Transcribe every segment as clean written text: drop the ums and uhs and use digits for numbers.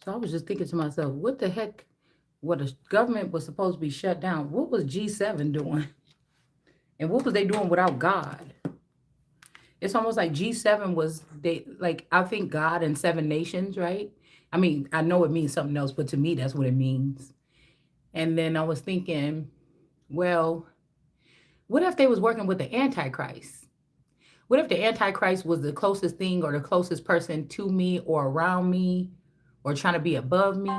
So I was just thinking to myself, what the heck? What the government was supposed to be shut down. What was G7 doing? And what was they doing without God? It's almost like G7 was they like I think God and seven nations, right? I mean, I know it means something else, but to me that's what it means. And then I was thinking, well, what if they was working with the Antichrist? What if the Antichrist was the closest thing or the closest person to me or around me or trying to be above me?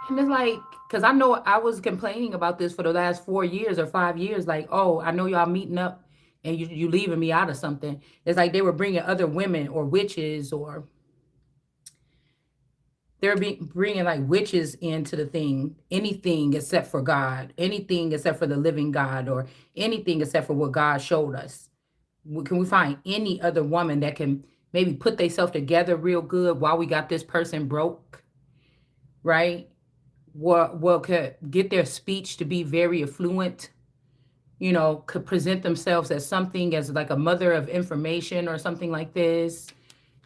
And it's like, because I know I was complaining about this for the last 4 years or 5 years. Like, oh, I know y'all meeting up and you leaving me out of something. It's like they were bringing other women or witches or bringing like witches into the thing, anything except for God, anything except for the living God or anything except for what God showed us. Can we find any other woman that can maybe put themselves together real good while we got this person broke, right? Well, could get their speech to be very affluent, could present themselves as something as like a mother of information or something like this,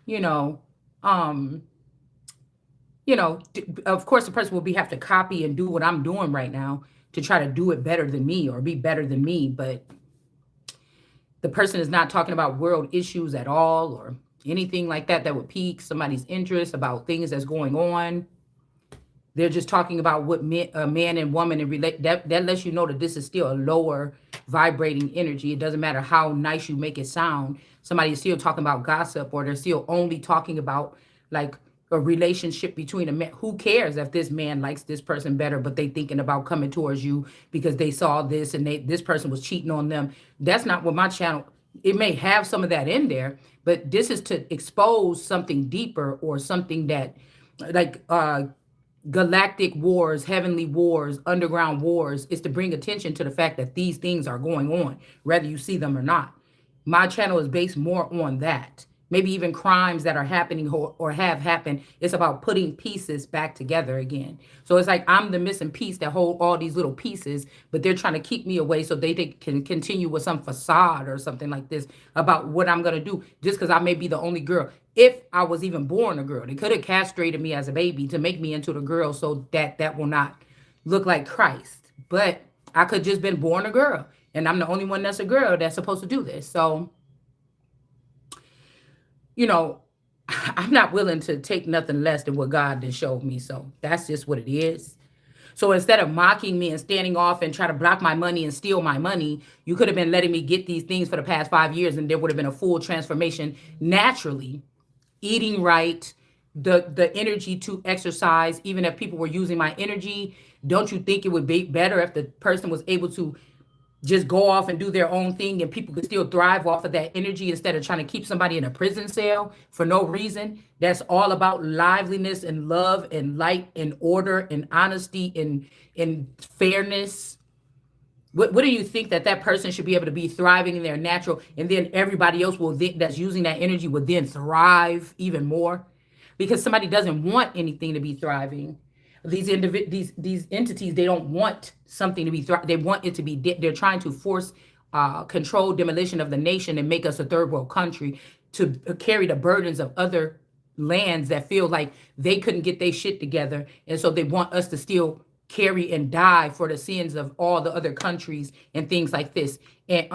you know, um, of course the person will be have to copy and do what I'm doing right now to try to do it better than me or be better than me, but the person is not talking about world issues at all or anything like that that would pique somebody's interest about things that's going on. They're just talking about what a man and woman and relate. That lets you know that this is still a lower vibrating energy. It doesn't matter how nice you make it sound. Somebody is still talking about gossip, or they're still only talking about like a relationship between a man. Who cares if this man likes this person better, but they thinking about coming towards you because they saw this and this person was cheating on them. That's not what my channel. It may have some of that in there, but this is to expose something deeper or something that like galactic wars, heavenly wars, underground wars, is to bring attention to the fact that these things are going on, whether you see them or not. My channel is based more on that. Maybe even crimes that are happening or have happened. It's about putting pieces back together again. So it's like I'm the missing piece that hold all these little pieces, but they're trying to keep me away so they can continue with some facade or something like this about what I'm going to do just because I may be the only girl. If I was even born a girl, they could have castrated me as a baby to make me into the girl so that will not look like Christ. But I could just been born a girl, and I'm the only one that's a girl that's supposed to do this. So, you know, I'm not willing to take nothing less than what God has showed me. So that's just what it is. So instead of mocking me and standing off and try to block my money and steal my money, you could have been letting me get these things for the past 5 years, and there would have been a full transformation naturally. Eating right, the energy to exercise, even if people were using my energy. Don't you think it would be better if the person was able to just go off and do their own thing and people could still thrive off of that energy instead of trying to keep somebody in a prison cell for no reason? That's all about liveliness and love and light and order and honesty and fairness. What do you think that person should be able to be thriving in their natural, and then everybody else that's using that energy will then thrive even more because somebody doesn't want anything to be thriving. These entities, they don't want something to be they want it to be they're trying to force control demolition of the nation and make us a third world country to carry the burdens of other lands that feel like they couldn't get their shit together, and so they want us to still carry and die for the sins of all the other countries and things like this. And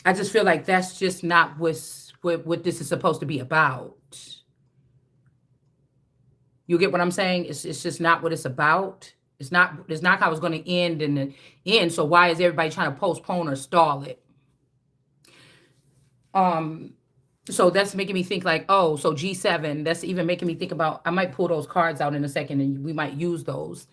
I just feel like that's just not what this is supposed to be about. You get what I'm saying? It's just not what it's about. It's not how it's going to end in the end. So why is everybody trying to postpone or stall it? So that's making me think like, oh, so G7, that's even making me think about, I might pull those cards out in a second and we might use those.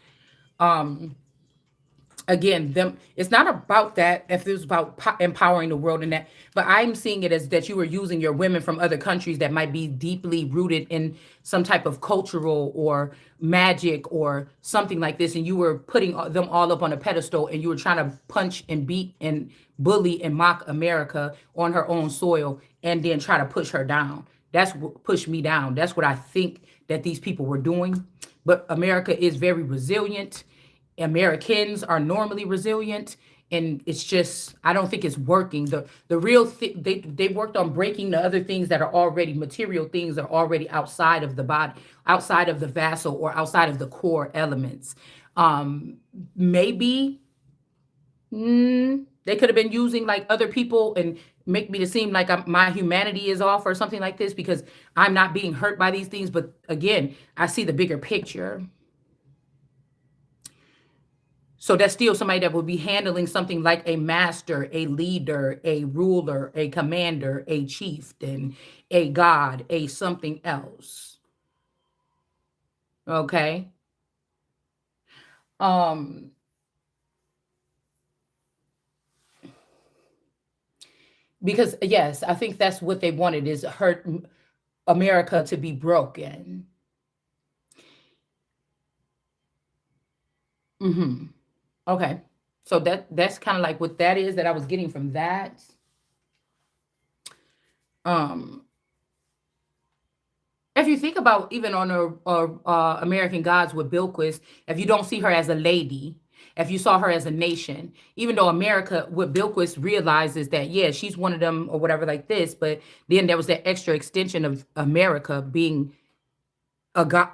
Again, them, it's not about that if it was about empowering the world and that, but I'm seeing it as that you were using your women from other countries that might be deeply rooted in some type of cultural or magic or something like this, and you were putting them all up on a pedestal, and you were trying to punch and beat and bully and mock America on her own soil and then try to push her down. That's what pushed me down. That's what I think that these people were doing. But America is very resilient. Americans are normally resilient, and it's just, I don't think it's working. The real they worked on breaking the other things that are already material things, that are already outside of the body, outside of the vessel, or outside of the core elements. Maybe they could have been using like other people and make me to seem like my humanity is off or something like this, because I'm not being hurt by these things. But again, I see the bigger picture. So that's still somebody that will be handling something like a master, a leader, a ruler, a commander, a chieftain, a god, a something else. Okay. Um, because yes, I think that's what they wanted, is hurt America to be broken. Hmm. Okay. So that's kind of like what that is that I was getting from that. Um, if you think about even on American Gods with Bilquis, if you don't see her as a lady, if you saw her as a nation, even though America with Bilquis realizes that, yeah, she's one of them or whatever like this, but then there was that extra extension of America being a god,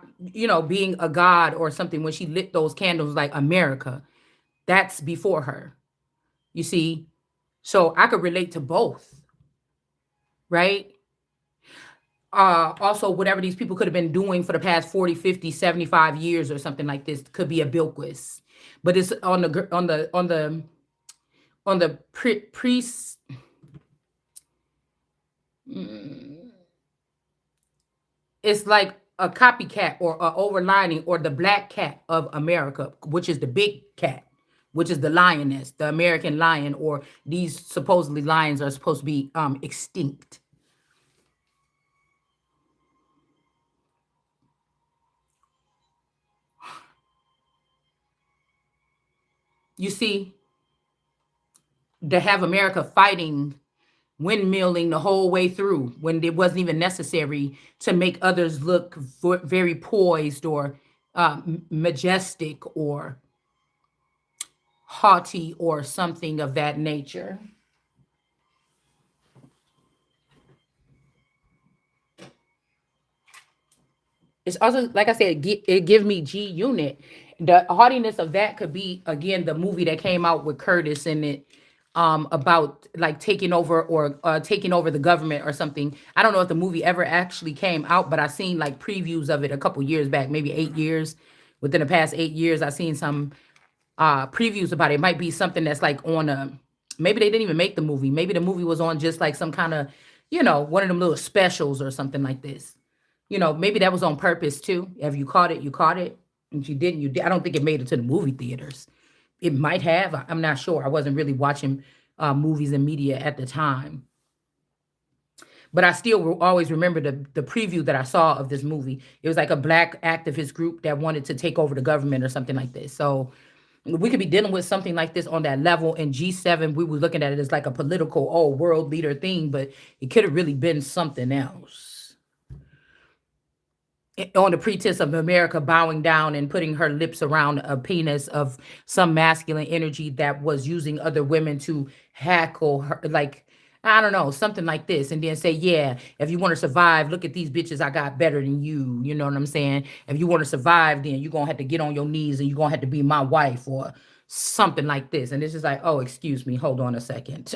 being a god or something, when she lit those candles like America. That's before her, you see. So I could relate to both, right? Also, whatever these people could have been doing for the past 40, 50, 75 years or something like this could be a Bilquis. But it's on the priest. It's like a copycat or a overlining, or the black cat of America, which is the big cat, which is the lioness, the American lion, or these supposedly lions are supposed to be extinct. You see, to have America fighting, windmilling the whole way through when it wasn't even necessary, to make others look very poised, or majestic, or haughty, or something of that nature. It's also, like I said, it give me G Unit. The haughtiness of that could be, again, the movie that came out with Curtis in it, about like taking over, or taking over the government or something. I don't know if the movie ever actually came out, but I seen like previews of it a couple years back, maybe 8 years. Within the past 8 years, I seen some previews about it. It might be something that's like on a, maybe they didn't even make the movie. Maybe the movie was on just like some kind of, one of them little specials or something like this. Maybe that was on purpose too. If you caught it, you caught it. If you didn't, you did. I don't think it made it to the movie theaters. It might have. I'm not sure. I wasn't really watching movies and media at the time. But I still will always remember the preview that I saw of this movie. It was like a black activist group that wanted to take over the government or something like this. So we could be dealing with something like this on that level. In G7, we were looking at it as like a political, world leader thing, but it could have really been something else, on the pretense of America bowing down and putting her lips around a penis of some masculine energy that was using other women to hackle her, like, I don't know, something like this, and then say, yeah, if you want to survive, look at these bitches I got better than you. You know what I'm saying? If you want to survive, then you're gonna have to get on your knees and you're gonna have to be my wife, or something like this. And it's just like, oh, excuse me, hold on a second.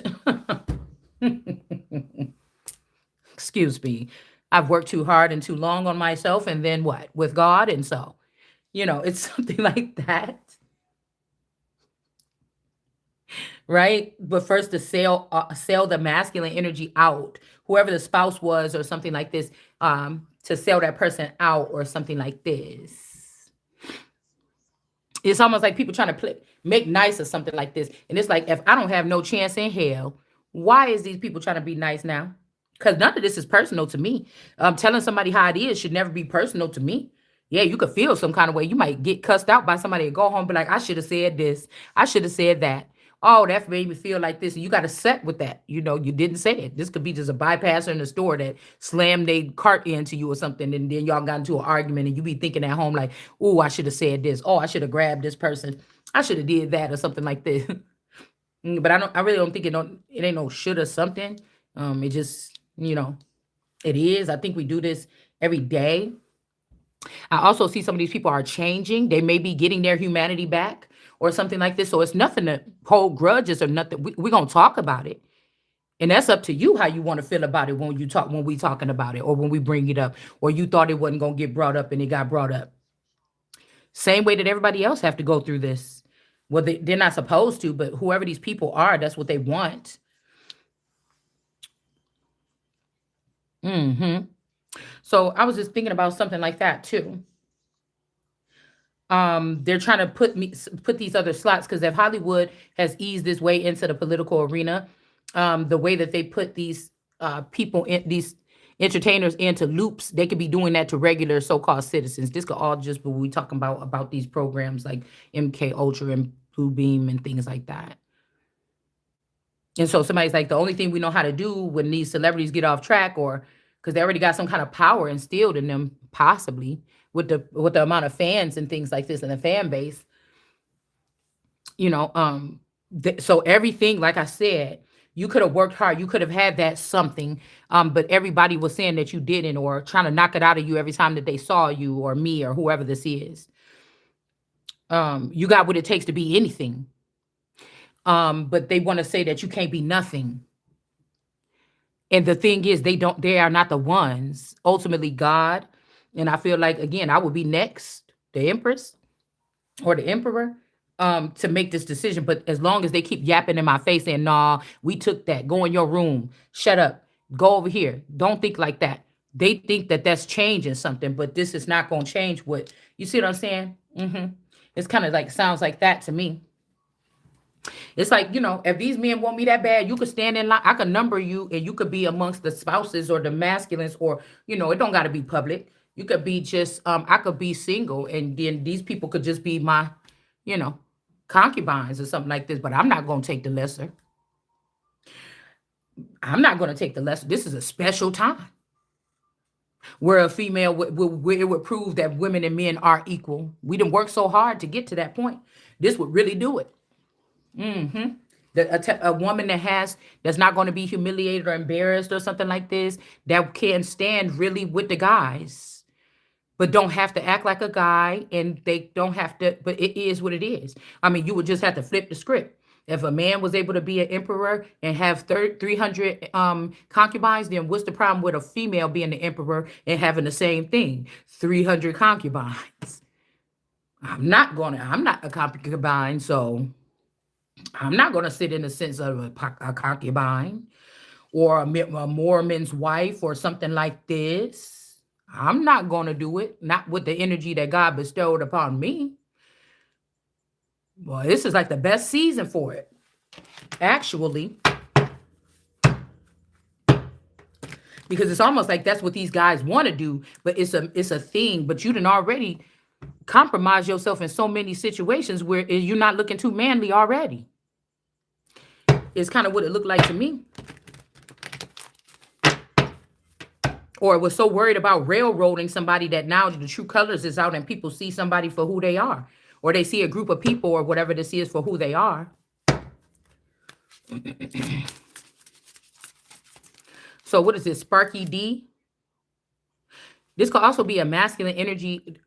Excuse me. I've worked too hard and too long on myself, and then what? With God, and so, it's something like that, right? But first, to sell the masculine energy out, whoever the spouse was, or something like this, to sell that person out, or something like this. It's almost like people trying to make nice or something like this. And it's like, if I don't have no chance in hell, why is these people trying to be nice now? Because none of this is personal to me. Telling somebody how it is should never be personal to me. Yeah, you could feel some kind of way. You might get cussed out by somebody and go home and be like, I should have said this. I should have said that. Oh, that made me feel like this. And you got to set with that. You didn't say it. This could be just a bypasser in the store that slammed a cart into you or something. And then y'all got into an argument, and you be thinking at home like, oh, I should have said this. Oh, I should have grabbed this person. I should have did that or something like this. But I really don't think it ain't no should or something. It just, it is. I think we do this every day. I also see some of these people are changing. They may be getting their humanity back or something like this. So it's nothing to hold grudges or nothing. We're gonna talk about it. And that's up to you how you want to feel about it when we talking about it or when we bring it up, or you thought it wasn't gonna get brought up and it got brought up. Same way that everybody else have to go through this. Well, they're not supposed to, but whoever these people are, that's what they want. hmm So I was just thinking about something like that too. They're trying to put these other slots because if Hollywood has eased its way into the political arena, the way that they put these people in these entertainers into loops, they could be doing that to regular so-called citizens. This could all just be we talking about these programs like MK Ultra and Blue Beam and things like that. And so somebody's like, the only thing we know how to do when these celebrities get off track, or because they already got some kind of power instilled in them, possibly with the amount of fans and things like this and the fan base, you know. So everything, like I said, you could have worked hard, you could have had that something, but everybody was saying that you didn't, or trying to knock it out of you every time that they saw you, or me, or whoever this is. You got what it takes to be anything, but they want to say that you can't be nothing. And the thing is, they are not the ones. Ultimately, God. And I feel like, again, I would be next, the Empress or the Emperor, to make this decision. But as long as they keep yapping in my face saying, nah, we took that. Go in your room. Shut up. Go over here. Don't think like that. They think that that's changing something, but this is not going to change what you see what I'm saying? It's kind of like sounds like that to me. It's like, if these men want me that bad, you could stand in line. I could number you and you could be amongst the spouses or the masculines, or, it don't got to be public. You could be just, I could be single and then these people could just be my, you know, concubines or something like this. But I'm not going to take the lesser. I'm not going to take the lesser. This is a special time where a female where it would prove that women and men are equal. We didn't work so hard to get to that point. This would really do it. A woman that's not going to be humiliated or embarrassed or something like this, that can stand really with the guys, but don't have to act like a guy, and they don't have to. But it is what it is. I mean, you would just have to flip the script. If a man was able to be an emperor and have 300 concubines, then what's the problem with a female being the emperor and having the same thing, 300 concubines? I'm not a concubine, so I'm not going to sit in the sense of a concubine or a Mormon's wife or something like this. I'm not going to do it, not with the energy that God bestowed upon me. Well, this is like the best season for it, actually, because it's almost like that's what these guys want to do, but it's a thing. But you done already compromise yourself in so many situations where you're not looking too manly already. It's kind of what it looked like to me. Or was so worried about railroading somebody that now the true colors is out and people see somebody for who they are, or they see a group of people or whatever this is for who they are. So what is this, Sparky D? This could also be a masculine energy.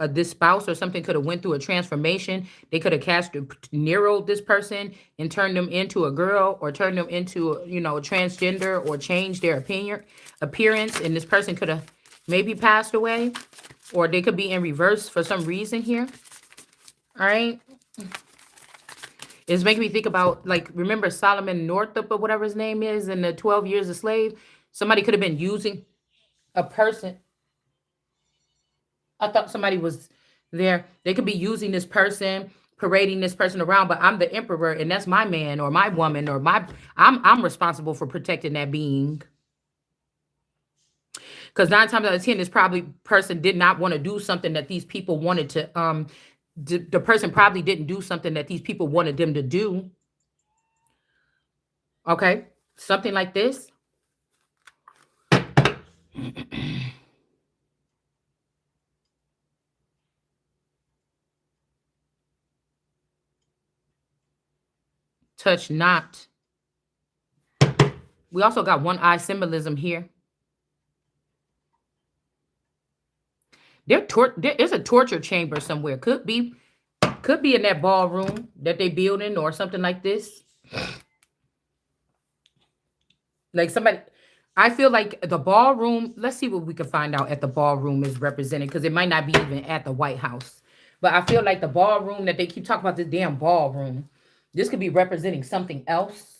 This spouse or something could have went through a transformation. They could have narrowed this person and turned them into a girl, or turned them into a transgender, or changed their appearance. And this person could have maybe passed away, or they could be in reverse for some reason here. All right. It's making me think about, like, remember Solomon Northup or whatever his name is in the 12 Years a Slave? Somebody could have been using a person. I thought somebody was there. They could be using this person, parading this person around, but I'm the emperor and that's my man or my woman or I'm responsible for protecting that being. Because 9 times out of 10, this probably person did not want to do something that these people wanted to the person probably didn't do something that these people wanted them to do. Okay. Something like this. touch not. We also got one eye symbolism here. There is a torture chamber somewhere. Could be in that ballroom that they building or something like this. Like somebody, I feel like the ballroom, let's see what we can find out at the ballroom is represented, because it might not be even at the White House. But I feel like the ballroom that they keep talking about, this damn ballroom, this could be representing something else.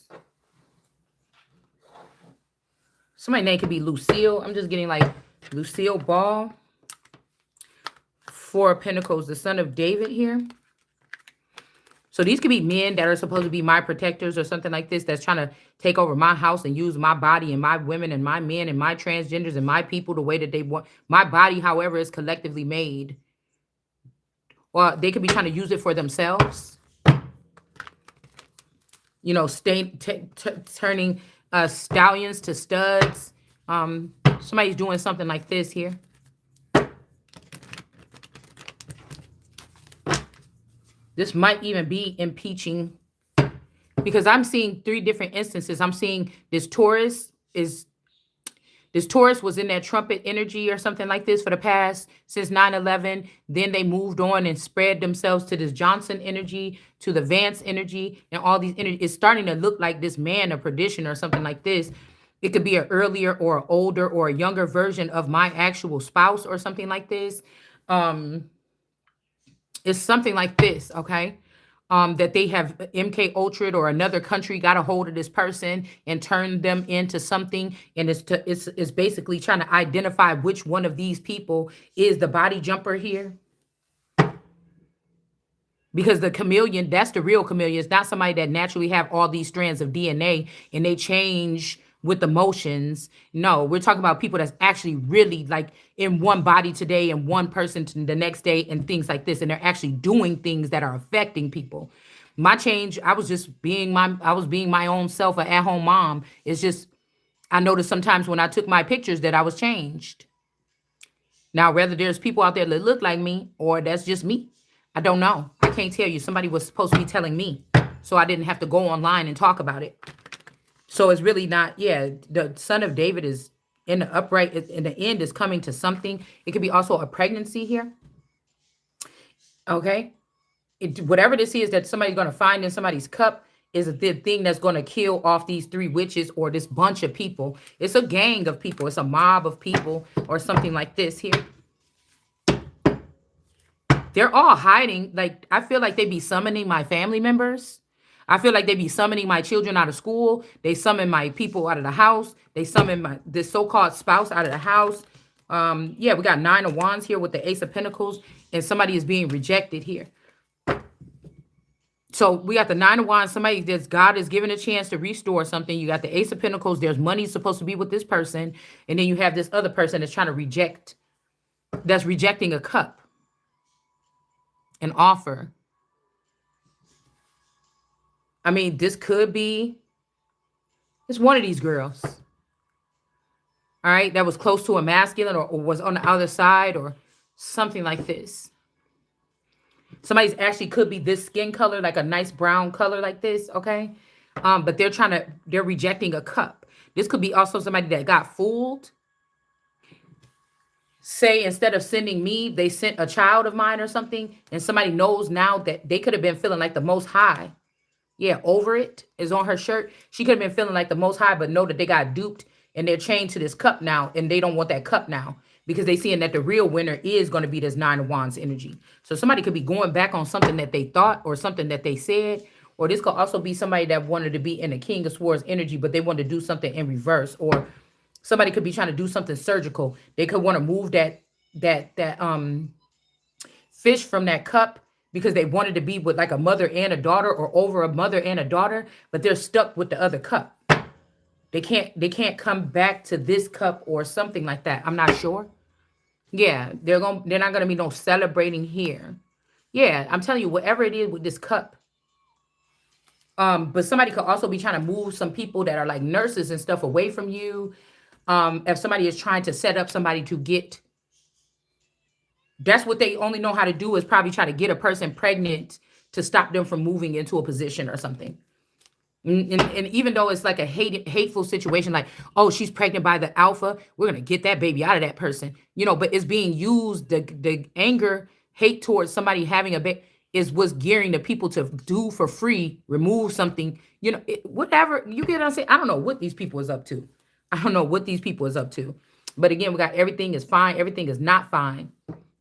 Somebody's name could be Lucille. I'm just getting like Lucille Ball. Four of Pentacles, the son of David here. So these could be men that are supposed to be my protectors or something like this, that's trying to take over my house and use my body and my women and my men and my transgenders and my people the way that they want. My body, however, is collectively made. Or they could be trying to use it for themselves. You know, turning stallions to studs. Somebody's doing something like this here. This might even be impeaching, because I'm seeing three different instances. I'm seeing this Taurus was in that trumpet energy or something like this for the past, since 9/11. Then they moved on and spread themselves to this Johnson energy, to the Vance energy, and all these energy. It's starting to look like this man of perdition or something like this. It could be an earlier or older or a younger version of my actual spouse or something like this. It's something like this, okay? That they have MK Ultra or another country got a hold of this person and turned them into something, and it's basically trying to identify which one of these people is the body jumper here. Because the chameleon, that's the real chameleon. It's not somebody that naturally have all these strands of DNA and they change with emotions. No, we're talking about people that's actually really like in one body today and one person to the next day and things like this. And they're actually doing things that are affecting people. My change, I was being my own self, an at-home mom. It's just, I noticed sometimes when I took my pictures that I was changed. Now, whether there's people out there that look like me or that's just me, I don't know. I can't tell you. Somebody was supposed to be telling me, so I didn't have to go online and talk about it. So it's really not, yeah, the son of David is in the upright, in the end is coming to something. It could be also a pregnancy here. Okay. Whatever this is that somebody's going to find in somebody's cup is the thing that's going to kill off these three witches or this bunch of people. It's a gang of people. It's a mob of people or something like this here. They're all hiding. Like, I feel like they be summoning my family members. I feel like they be summoning my children out of school. They summon my people out of the house. They summon this so-called spouse out of the house. Yeah, we got 9 of Wands here with the Ace of Pentacles, and somebody is being rejected here. So we got the 9 of Wands. Somebody that's God is given a chance to restore something. You got the Ace of Pentacles. There's money supposed to be with this person, and then you have this other person that's trying to reject. That's rejecting a cup, an offer. I mean, this could be, it's one of these girls. All right, that was close to a masculine or was on the other side or something like this. Somebody's actually could be this skin color, like a nice brown color like this, okay? But they're rejecting a cup. This could be also somebody that got fooled. Say instead of sending me, they sent a child of mine or something, and somebody knows now that they could have been feeling like the most high. Yeah, over it is on her shirt. She could have been feeling like the most high, but know that they got duped and they're chained to this cup now, and they don't want that cup now because they seeing that the real winner is going to be this 9 of Wands energy. So somebody could be going back on something that they thought or something that they said, or this could also be somebody that wanted to be in the King of Swords energy, but they wanted to do something in reverse, or somebody could be trying to do something surgical. They could want to move that fish from that cup because they wanted to be with like a mother and a daughter or over a mother and a daughter, but they're stuck with the other cup. They can't come back to this cup or something like that. I'm not sure. Yeah, they're not gonna be no celebrating here. Yeah, I'm telling you, whatever it is with this cup. But somebody could also be trying to move some people that are like nurses and stuff away from you. If somebody is trying to set up somebody to get, that's what they only know how to do, is probably try to get a person pregnant to stop them from moving into a position or something. And even though it's like a hateful situation, like, oh, she's pregnant by the alpha, we're gonna get that baby out of that person, but it's being used. The anger, hate towards somebody having a baby is what's gearing the people to do for free, remove something, whatever. You get what I'm saying? I don't know what these people is up to. I don't know what these people is up to. But again, we got everything is fine, everything is not fine.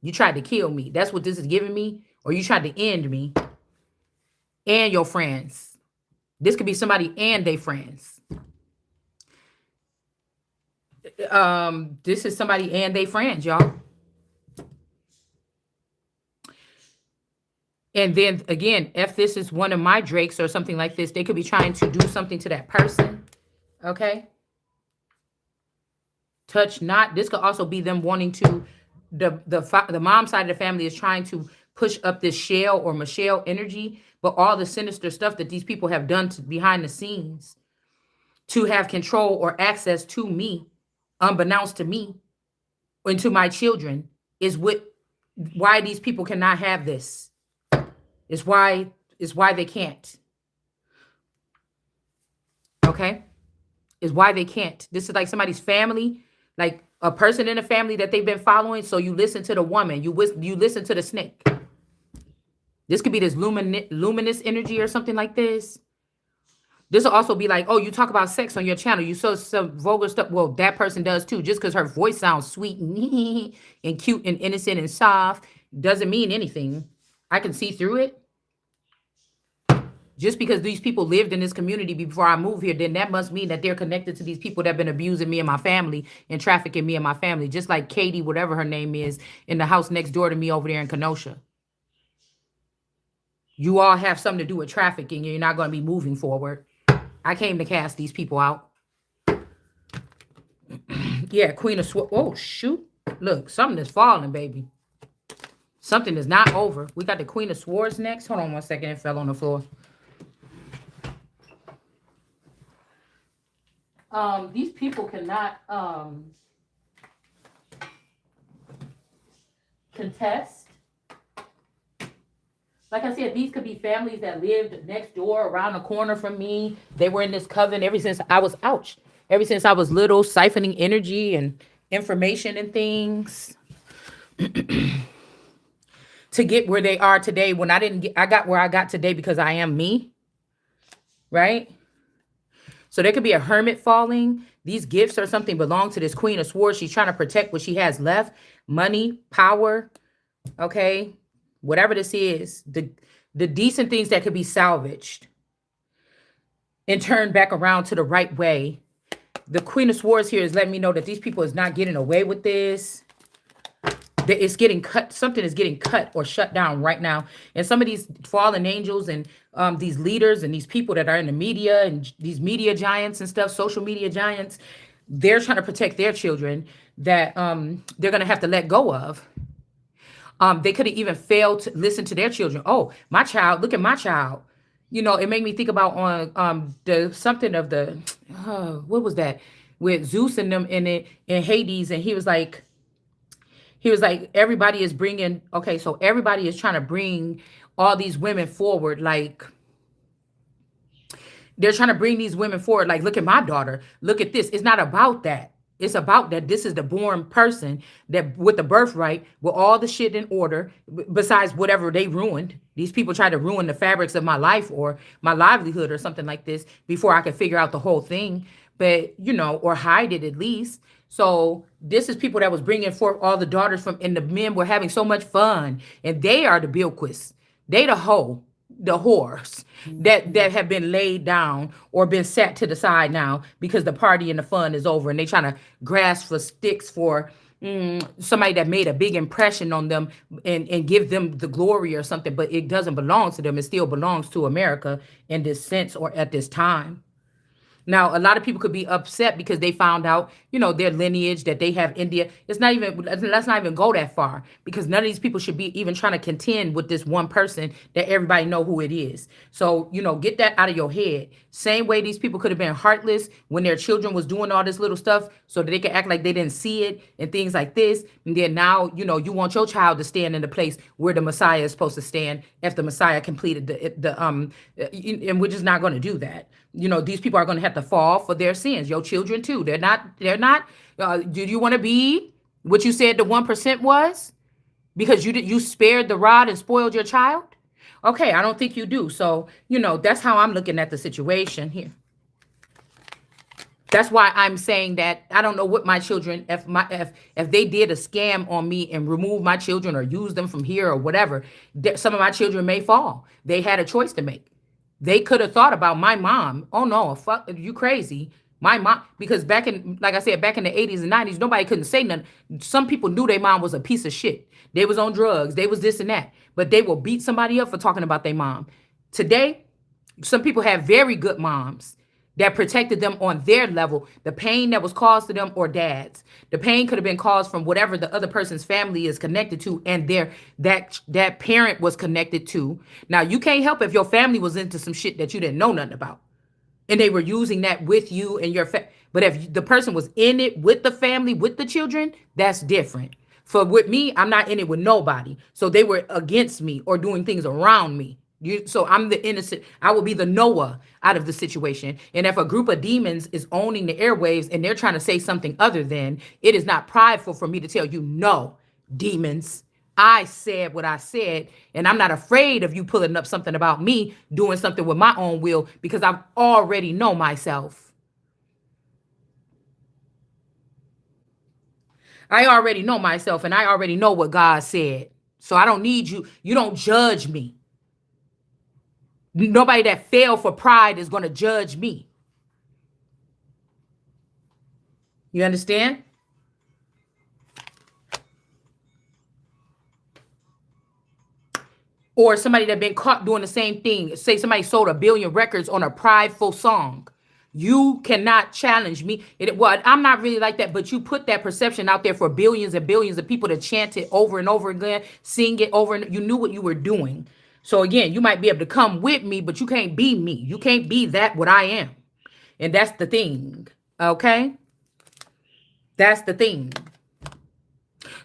You tried to kill me. That's what this is giving me, or you tried to end me and your friends. This could be somebody and their friends. This is somebody and their friends, y'all. And then again, if this is one of my drakes or something like this, they could be trying to do something to that person. Okay. Touch not. This could also be them wanting to, the mom side of the family is trying to push up this Shell or Michelle energy, but all the sinister stuff that these people have done behind the scenes to have control or access to me, unbeknownst to me, and to my children, is why these people cannot have this. It's why they can't. Okay? Is why they can't. This is like somebody's family, like a person in a family that they've been following. So you listen to the woman, you listen to the snake. This could be this luminous energy or something like this. This will also be like, oh, you talk about sex on your channel. You saw some vulgar stuff. Well, that person does too. Just because her voice sounds sweet and, and cute and innocent and soft doesn't mean anything. I can see through it. Just because these people lived in this community before I moved here, then that must mean that they're connected to these people that have been abusing me and my family and trafficking me and my family. Just like Katie, whatever her name is, in the house next door to me over there in Kenosha. You all have something to do with trafficking and you're not going to be moving forward. I came to cast these people out. Yeah, Queen of Swords. Oh, shoot. Look, something is falling, baby. Something is not over. We got the Queen of Swords next. Hold on one second. It fell on the floor. These people cannot contest. Like I said, these could be families that lived next door, around the corner from me. They were in this coven ever since I was, ever since I was little, siphoning energy and information and things to get where they are today. When I got where I got today because I am me, right? So there could be a hermit falling. These gifts or something belong to this Queen of Swords. She's trying to protect what she has left. Money, power, okay? Whatever this is, the decent things that could be salvaged and turned back around to the right way. The Queen of Swords here is letting me know that these people is not getting away with this. That it's getting cut. Something is getting cut or shut down right now. And some of these fallen angels and these leaders and these people that are in the media and these media giants and stuff, social media giants, they're trying to protect their children that they're going to have to let go of. They could have even failed to listen to their children. Oh, my child, look at my child. It made me think about on the something of the, what was that? With Zeus and them in it, in Hades. And he was like, everybody is bringing, okay, so everybody is trying to bring all these women forward. Like, they're trying to bring these women forward. Like, look at my daughter. Look at this. It's not about that. It's about that this is the born person that with the birthright, with all the shit in order, besides whatever they ruined. These people try to ruin the fabrics of my life or my livelihood or something like this before I could figure out the whole thing. But, or hide it at least. So this is people that was bringing forth all the daughters from, and the men were having so much fun. And they are the Bilquis. They the whores that have been laid down or been sat to the side now because the party and the fun is over. And they trying to grasp for sticks for somebody that made a big impression on them and give them the glory or something. But it doesn't belong to them. It still belongs to America in this sense or at this time. Now, a lot of people could be upset because they found out their lineage, that they have India. It's not even, let's not even go that far, because none of these people should be even trying to contend with this one person that everybody know who it is. So, get that out of your head. Same way these people could have been heartless when their children was doing all this little stuff so that they could act like they didn't see it and things like this. And then now, you want your child to stand in the place where the Messiah is supposed to stand if the Messiah completed and we're just not going to do that. These people are going to have to fall for their sins. Your children too. They're not, do you want to be what you said the 1% was? Because you spared the rod and spoiled your child? Okay, I don't think you do. So, that's how I'm looking at the situation here. That's why I'm saying that I don't know what my children, if they did a scam on me and remove my children or use them from here or whatever, some of my children may fall. They had a choice to make. They could have thought about my mom. Oh no, fuck, you crazy. My mom, because like I said, back in the 80s and 90s, nobody couldn't say nothing. Some people knew their mom was a piece of shit. They was on drugs. They was this and that. But they will beat somebody up for talking about their mom. Today, some people have very good moms that protected them on their level. The pain that was caused to them, or dads, the pain could have been caused from whatever the other person's family is connected to, and that parent was connected to. Now, you can't help if your family was into some shit that you didn't know nothing about, and they were using that with you and your but if the person was in it with the family, with the children, that's different. For with me, I'm not in it with nobody. So they were against me or doing things around me. So I'm the innocent. I will be the Noah out of the situation. And if a group of demons is owning the airwaves and they're trying to say something other than, it is not prideful for me to tell you, no, demons, I said what I said, and I'm not afraid of you pulling up something about me doing something with my own will, because I've already know myself. I already know myself, and I already know what God said. So I don't need you. You don't judge me. Nobody that fell for pride is going to judge me. You understand? Or somebody that been caught doing the same thing. Say somebody sold 1 billion records on a prideful song. You cannot challenge me. Well, I'm not really like that, but you put that perception out there for billions and billions of people to chant it over and over again, sing it over, and you knew what you were doing. So again, you might be able to come with me, but you can't be me. You can't be that what I am. And that's the thing. Okay? That's the thing.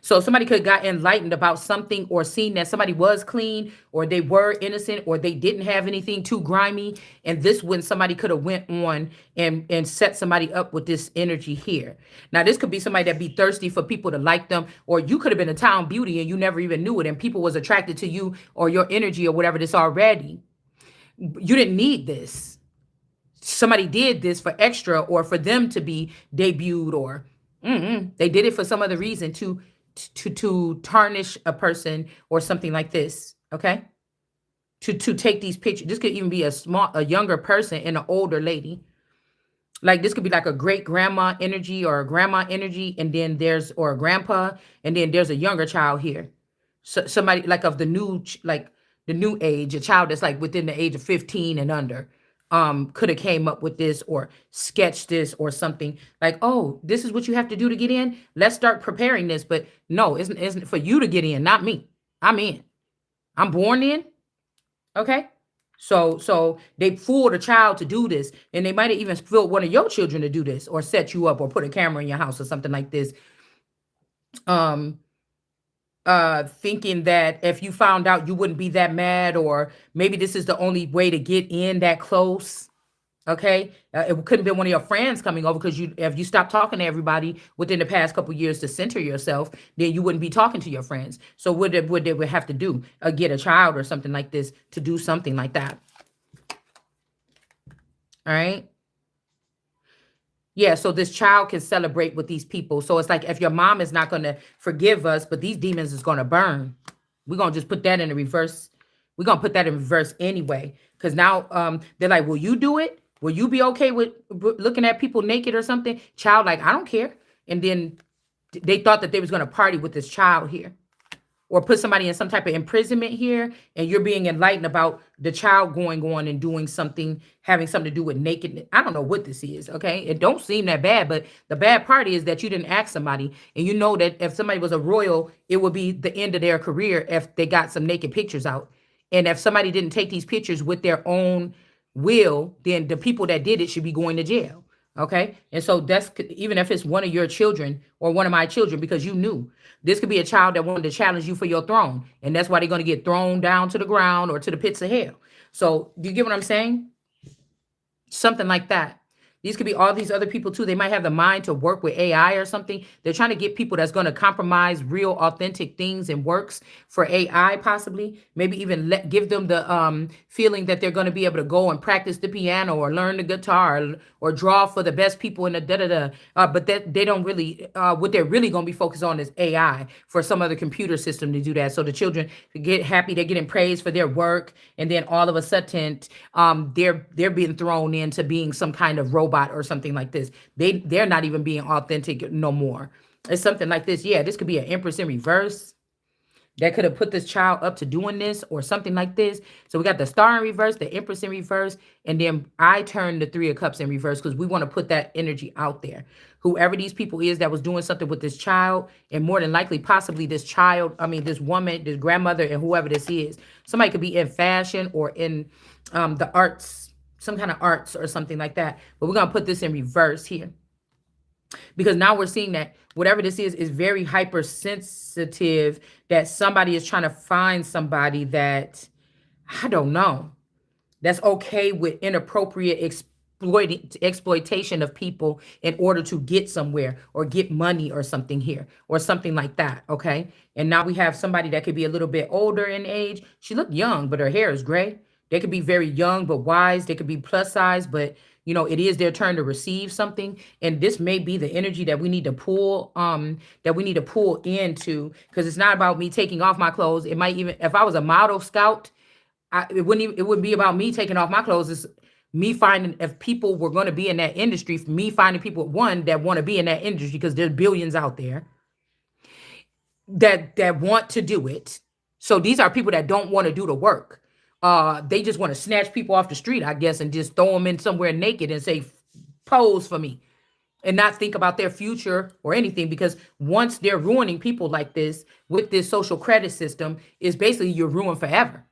So somebody could have got enlightened about something, or seen that somebody was clean, or they were innocent, or they didn't have anything too grimy. And this when somebody could have went on and set somebody up with this energy here. Now, this could be somebody that be thirsty for people to like them, or you could have been a town beauty and you never even knew it, and people was attracted to you or your energy or whatever this already. You didn't need this. Somebody did this for extra, or for them to be debuted, or they did it for some other reason to tarnish a person or something like this. Okay, to take these pictures. This could even be a younger person and an older lady. Like this could be like a great grandma energy or a grandma energy, and then or a grandpa, and then there's a younger child here. So somebody like of the new age, a child that's like within the age of 15 and under. Could have came up with this or sketched this or something like, oh, this is what you have to do to get in. Let's start preparing this. But no, isn't for you to get in, not me. I'm in. I'm born in. Okay. So they fooled a child to do this, and they might have even fooled one of your children to do this, or set you up, or put a camera in your house or something like this. Thinking that if you found out, you wouldn't be that mad, or maybe this is the only way to get in that close. Okay, it couldn't be one of your friends coming over, because if you stop talking to everybody within the past couple of years to center yourself, then you wouldn't be talking to your friends. So what they would have to do, get a child or something like this to do something like that. All right. Yeah, so this child can celebrate with these people. So it's like, if your mom is not going to forgive us, but these demons is going to burn. We're going to just put that in the reverse. We're going to put that in reverse anyway. Because now they're like, will you do it? Will you be okay with looking at people naked or something? Child like, I don't care. And then they thought that they was going to party with this child here. or put somebody in some type of imprisonment here, and you're being enlightened about the child going on and doing something, having something to do with naked. I don't know what this is, okay? It don't seem that bad, but the bad part is that you didn't ask somebody, and you know that if somebody was a royal, it would be the end of their career if they got some naked pictures out. And if somebody didn't take these pictures with their own will, then the people that did it should be going to jail. Okay. And so that's, even if it's one of your children or one of my children, because you knew this could be a child that wanted to challenge you for your throne. And that's why they're going to get thrown down to the ground or to the pits of hell. So do you get what I'm saying? Something like that. These could be all these other people too. They might have the mind to work with AI or something. They're trying to get people that's going to compromise real authentic things and works for AI, possibly. Maybe even give them the feeling that they're going to be able to go and practice the piano or learn the guitar, or draw for the best people in the da-da-da. But that they don't really, what they're really going to be focused on is AI for some other computer system to do that. So the children get happy, they're getting praised for their work, and then all of a sudden they're being thrown into being some kind of robot or something like this. They're not even being authentic no more. It's something like this. Yeah, this could be an Empress in reverse that could have put this child up to doing this or something like this. So we got the Star in reverse, the Empress in reverse, and then I turned the Three of Cups in reverse because we want to put that energy out there. Whoever these people is that was doing something with this child, and more than likely, possibly this child, I mean, this woman, this grandmother, and whoever this is, somebody could be in fashion or in the arts, some kind of arts or something like that. But we're going to put this in reverse here, because now we're seeing that whatever this is very hypersensitive, that somebody is trying to find somebody that, I don't know, that's okay with inappropriate exploitation of people in order to get somewhere or get money or something here or something like that. Okay. And now we have somebody that could be a little bit older in age. She looked young, but her hair is gray. They could be very young but wise. They could be plus size, but you know, it is their turn to receive something. And this may be the energy that we need to pull, into, because it's not about me taking off my clothes. It might even, if I was a model scout, it wouldn't be about me taking off my clothes. It's me finding, if people were going to be in that industry, me finding people, one, that want to be in that industry, because there's billions out there that want to do it. So these are people that don't want to do the work. They just want to snatch people off the street, I guess, and just throw them in somewhere naked and say, pose for me, and not think about their future or anything. Because once they're ruining people like this with this social credit system, is basically you're ruined forever.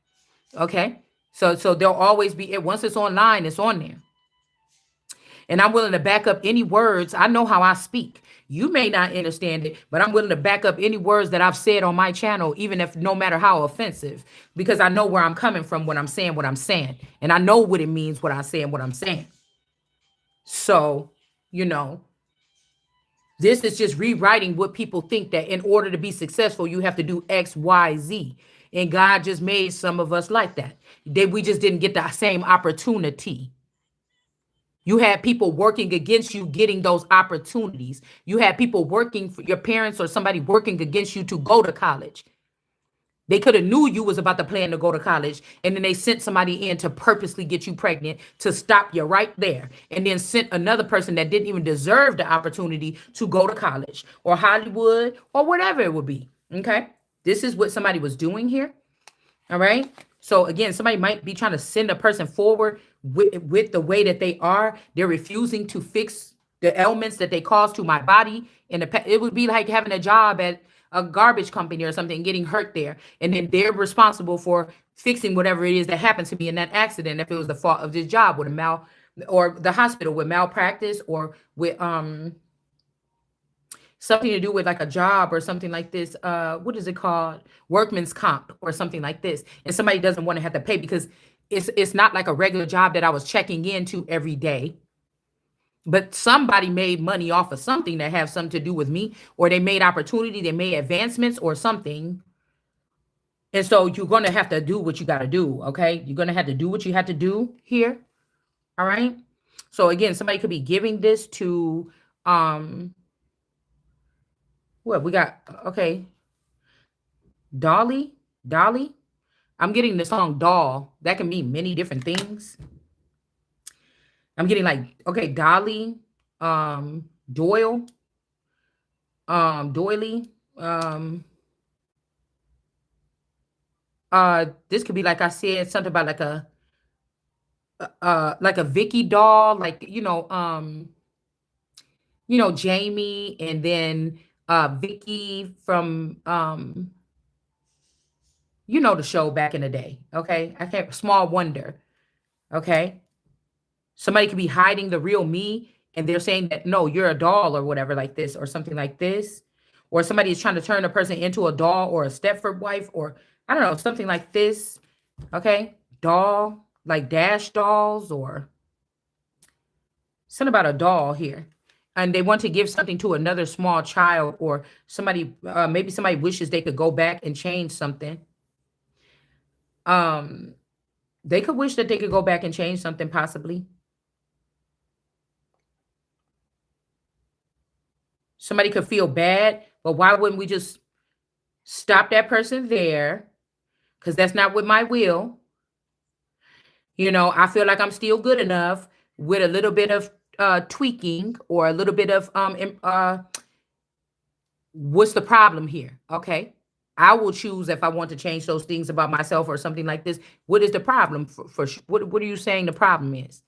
Okay. So there'll always be, once it's online, it's on there. And I'm willing to back up any words. I know how I speak. You may not understand it, but I'm willing to back up any words that I've said on my channel, even if no matter how offensive, because I know where I'm coming from when I'm saying what I'm saying. And I know what it means, what I say and what I'm saying. So, you know, this is just rewriting what people think, that in order to be successful, you have to do X, Y, Z. And God just made some of us like that. We just didn't get the same opportunity. You had people working against you getting those opportunities. You had people working for your parents or somebody working against you to go to college. They could have knew you was about to plan to go to college, and then they sent somebody in to purposely get you pregnant to stop you right there, and then sent another person that didn't even deserve the opportunity to go to college or Hollywood or whatever it would be. Okay. This is what somebody was doing here. All right. So again, somebody might be trying to send a person forward with the way that they are. They're refusing to fix the ailments that they cause to my body. And it would be like having a job at a garbage company or something, getting hurt there. And then they're responsible for fixing whatever it is that happened to me in that accident. If it was the fault of this job with or the hospital with malpractice, or with, something to do with like a job or something like this. What is it called? Workman's comp or something like this. And somebody doesn't want to have to pay because it's not like a regular job that I was checking into every day. But somebody made money off of something that has something to do with me, or they made opportunity, they made advancements or something. And so you're going to have to do what you got to do. Okay. You're going to have to do what you have to do here. All right. So again, somebody could be giving this to, what we got? Okay. Dolly. I'm getting the song doll. That can mean many different things. I'm getting like, okay, Dolly, Doyle, Doily, This could be, like I said, something about like a Vicky doll, like, Jamie, and then Vicky from the show back in the day. Okay. I can't Small Wonder. Okay. Somebody could be hiding the real me, and they're saying that no, you're a doll or whatever, like this, or something like this. Or somebody is trying to turn a person into a doll or a Stepford wife, or I don't know, something like this. Okay. Doll, like Dash dolls, or something about a doll here. And they want to give something to another small child, or somebody, maybe somebody wishes they could go back and change something. Um, they could wish that they could go back and change something, possibly. Somebody could feel bad, but why wouldn't we just stop that person there? Because that's not with my will. I feel like I'm still good enough with a little bit of tweaking, or a little bit of what's the problem here? Okay. I will choose if I want to change those things about myself or something like this. What is the problem what are you saying the problem is?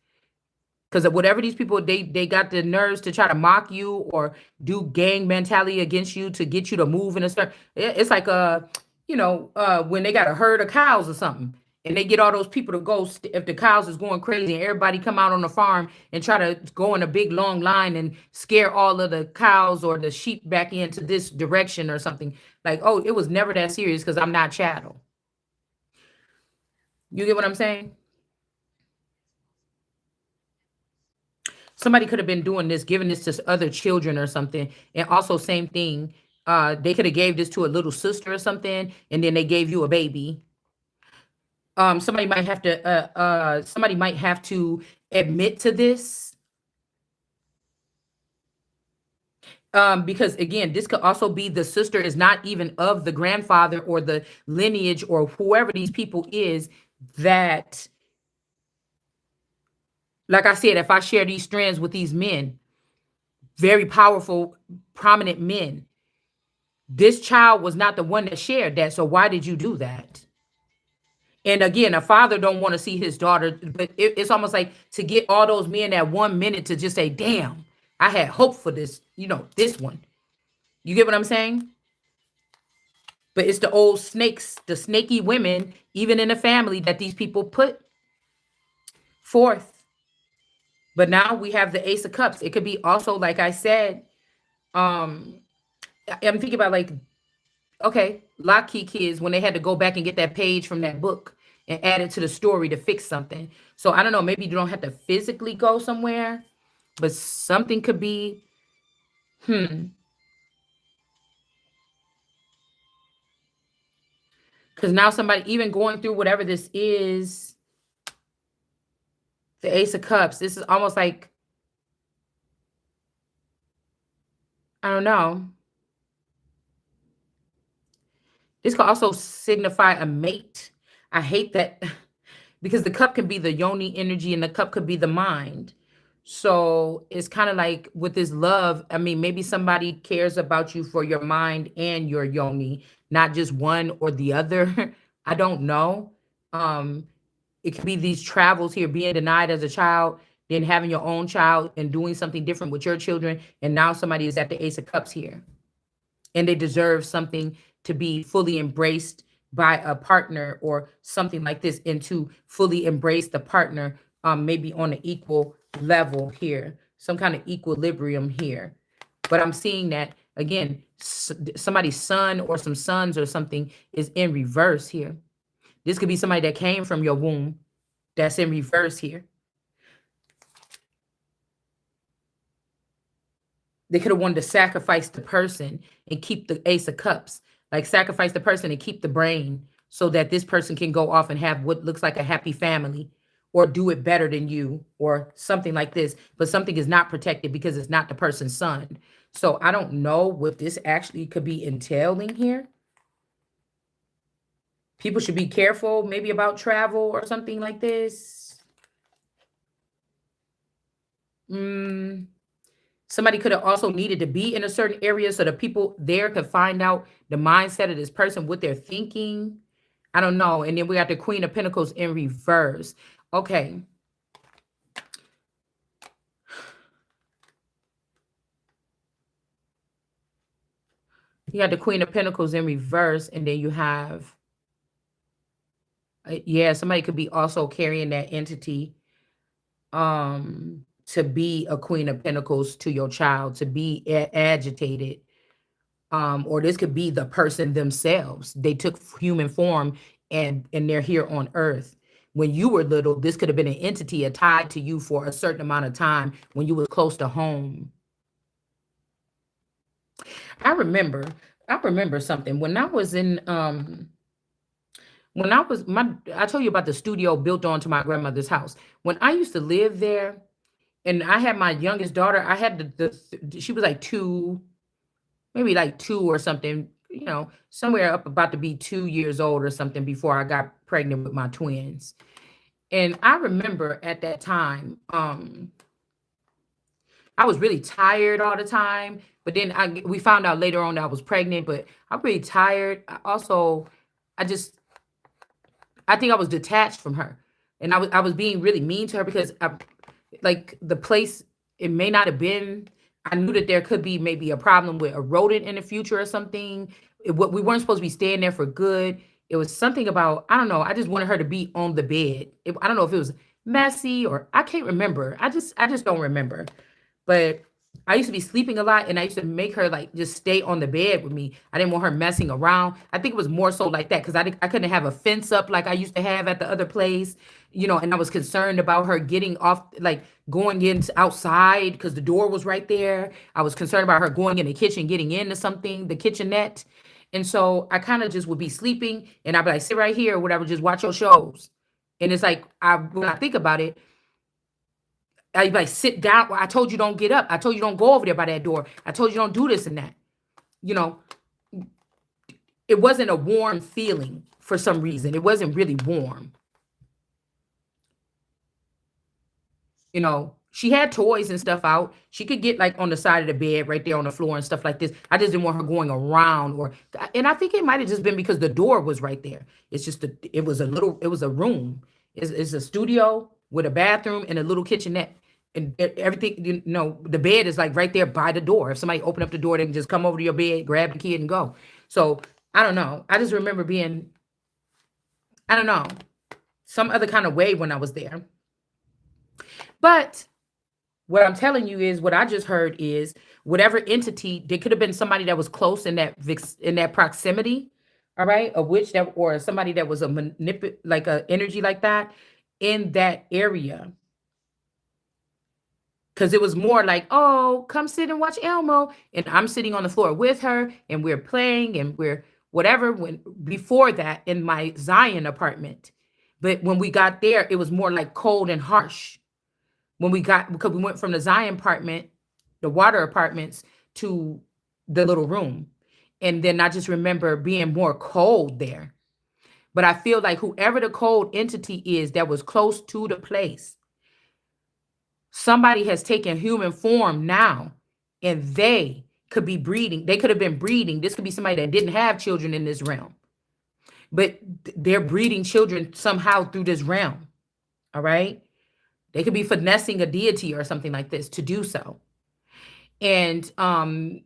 Because whatever these people, they got the nerves to try to mock you or do gang mentality against you to get you to move in a certain. It's like when they got a herd of cows or something, and they get all those people to go if the cows is going crazy, and everybody come out on the farm and try to go in a big long line and scare all of the cows or the sheep back into this direction or something. Like, oh, it was never that serious because I'm not chattel. You get what I'm saying? Somebody could have been doing this, giving this to other children or something. And also, same thing. They could have gave this to a little sister or something, and then they gave you a baby. Somebody might have to admit to this. Because again, this could also be the sister is not even of the grandfather or the lineage or whoever these people is, that, like I said, if I share these strands with these men, very powerful, prominent men, this child was not the one that shared that. So why did you do that? And again, a father don't want to see his daughter, but it's almost like to get all those men that 1 minute to just say, damn, I had hope for this, this one. You get what I'm saying? But it's the old snakes, the snaky women, even in the family, that these people put forth. But now we have the Ace of Cups. It could be also, like I said, um, I'm thinking about, like, okay, lock key kids, when they had to go back and get that page from that book and add it to the story to fix something. So I don't know, maybe you don't have to physically go somewhere, but something could be, hmm. Because now somebody, even going through whatever this is, the Ace of Cups, this is almost like, I don't know. This could also signify a mate. I hate that because the cup can be the yoni energy and the cup could be the mind. So it's kind of like with this love. I mean, maybe somebody cares about you for your mind and your yoni, not just one or the other. I don't know. Um, it could be these travels here, being denied as a child, then having your own child and doing something different with your children. And now somebody is at the Ace of Cups here, and they deserve something to be fully embraced by a partner or something like this, and to fully embrace the partner, maybe on an equal level here, some kind of equilibrium here. But I'm seeing that again, somebody's son or some sons or something is in reverse here. This could be somebody that came from your womb that's in reverse here. They could have wanted to sacrifice the person and keep the Ace of Cups, like sacrifice the person and keep the brain so that this person can go off and have what looks like a happy family, or do it better than you or something like this. But something is not protected because it's not the person's son. So I don't know what this actually could be entailing here. People should be careful maybe about travel or something like this. Mm, Somebody could have also needed to be in a certain area so the people there could find out the mindset of this person, what they're thinking. I don't know. And then we got the Queen of Pentacles in reverse. Okay. You got the Queen of Pentacles in reverse, and then you have, yeah, somebody could be also carrying that entity to be a Queen of Pentacles to your child, to be agitated. Or this could be the person themselves. They took human form and they're here on earth. When you were little, this could have been an entity tied to you for a certain amount of time when you were close to home. I remember, I remember something when I was in when I was I told you about the studio built onto my grandmother's house. When I used to live there and I had my youngest daughter, I had she was like 2, maybe like 2 or something, somewhere up about to be 2 years old or something before I got pregnant with my twins. And I remember at that time, I was really tired all the time, but then we found out later on that I was pregnant, but I'm really tired. I just I think I was detached from her. And I was being really mean to her because like the place, it may not have been, I knew that there could be maybe a problem with a rodent in the future or something. What we weren't supposed to be staying there for good. It was something about, I don't know, I just wanted her to be on the bed. I don't know if it was messy or I can't remember. I just don't remember. But I used to be sleeping a lot and I used to make her like just stay on the bed with me. I didn't want her messing around. I think it was more so like that because I couldn't have a fence up like I used to have at the other place, and I was concerned about her getting off, like going in outside because the door was right there. I was concerned about her going in the kitchen, getting into something, the kitchenette. And so I kind of just would be sleeping and I'd be like, sit right here or whatever, just watch your shows. And it's like, when I think about it, I like sit down. I told you don't get up. I told you don't go over there by that door. I told you don't do this and that. You know, it wasn't a warm feeling for some reason. It wasn't really warm. She had toys and stuff out. She could get like on the side of the bed right there on the floor and stuff like this. I just didn't want her going around and I think it might have just been because the door was right there. It's just, it was a room. It's a studio with a bathroom and a little kitchenette. And everything, the bed is like right there by the door. If somebody open up the door, they can just come over to your bed, grab the kid and go. So I don't know. I just remember being, I don't know, some other kind of way when I was there. But what I'm telling you is what I just heard is whatever entity, there could have been somebody that was close in that proximity, all right, a witch that or somebody that was a like a energy like that in that area. Because it was more like, oh, come sit and watch Elmo. And I'm sitting on the floor with her and we're playing and we're whatever. When before that in my Zion apartment. But when we got there, it was more like cold and harsh. Because we went from the Zion apartment, the water apartments, to the little room. And then I just remember being more cold there. But I feel like whoever the cold entity is that was close to the place, somebody has taken human form now, and they could be breeding. They could have been breeding. This could be somebody that didn't have children in this realm, but they're breeding children somehow through this realm. All right. They could be finessing a deity or something like this to do so. And I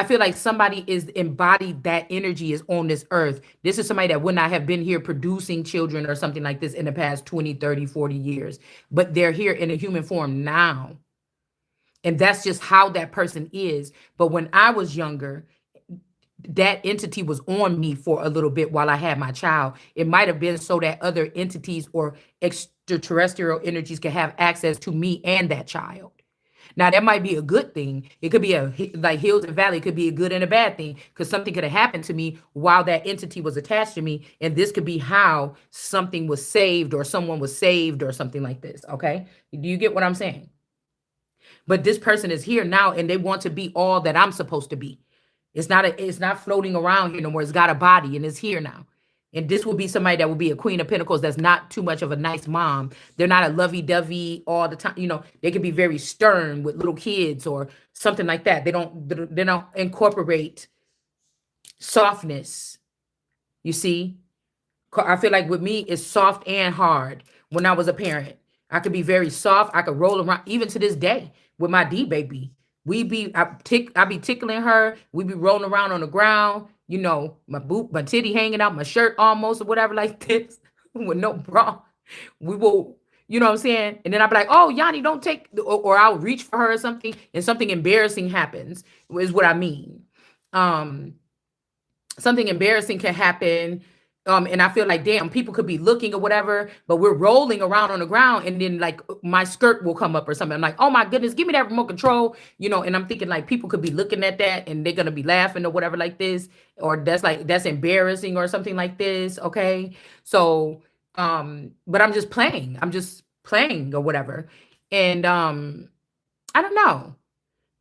feel like somebody is embodied, that energy is on this earth. This is somebody that would not have been here producing children or something like this in the past 20, 30, 40 years, but they're here in a human form now. And that's just how that person is. But when I was younger, that entity was on me for a little bit while I had my child. It might have been so that other entities or extraterrestrial energies could have access to me and that child. Now, that might be a good thing. It could be like hills and valley, could be a good and a bad thing because something could have happened to me while that entity was attached to me. And this could be how something was saved or someone was saved or something like this. Okay. Do you get what I'm saying? But this person is here now and they want to be all that I'm supposed to be. It's not floating around here no more. It's got a body and it's here now. And this will be somebody that will be a Queen of Pentacles that's not too much of a nice mom. They're not a lovey-dovey all the time. They can be very stern with little kids or something like that. They don't incorporate softness You see, I feel like with me, it's soft and hard. When I was a parent, I could be very soft. I could roll around, even to this day with my D baby. I be tickling her. We be rolling around on the ground. You know, my titty hanging out, my shirt almost or whatever like this, with no bra. We will, you know what I'm saying? And then I'll be like, oh, Yanni, don't take, or I'll reach for her or something, and something embarrassing happens, is what I mean. Um, Something embarrassing can happen. And I feel like, damn, people could be looking or whatever, but we're rolling around on the ground, and then like my skirt will come up or something. I'm like, oh my goodness, give me that remote control, you know. And I'm thinking like people could be looking at that and they're gonna be laughing or whatever like this, or that's embarrassing or something like this. Okay, so but I'm just playing. I'm just playing or whatever, and I don't know.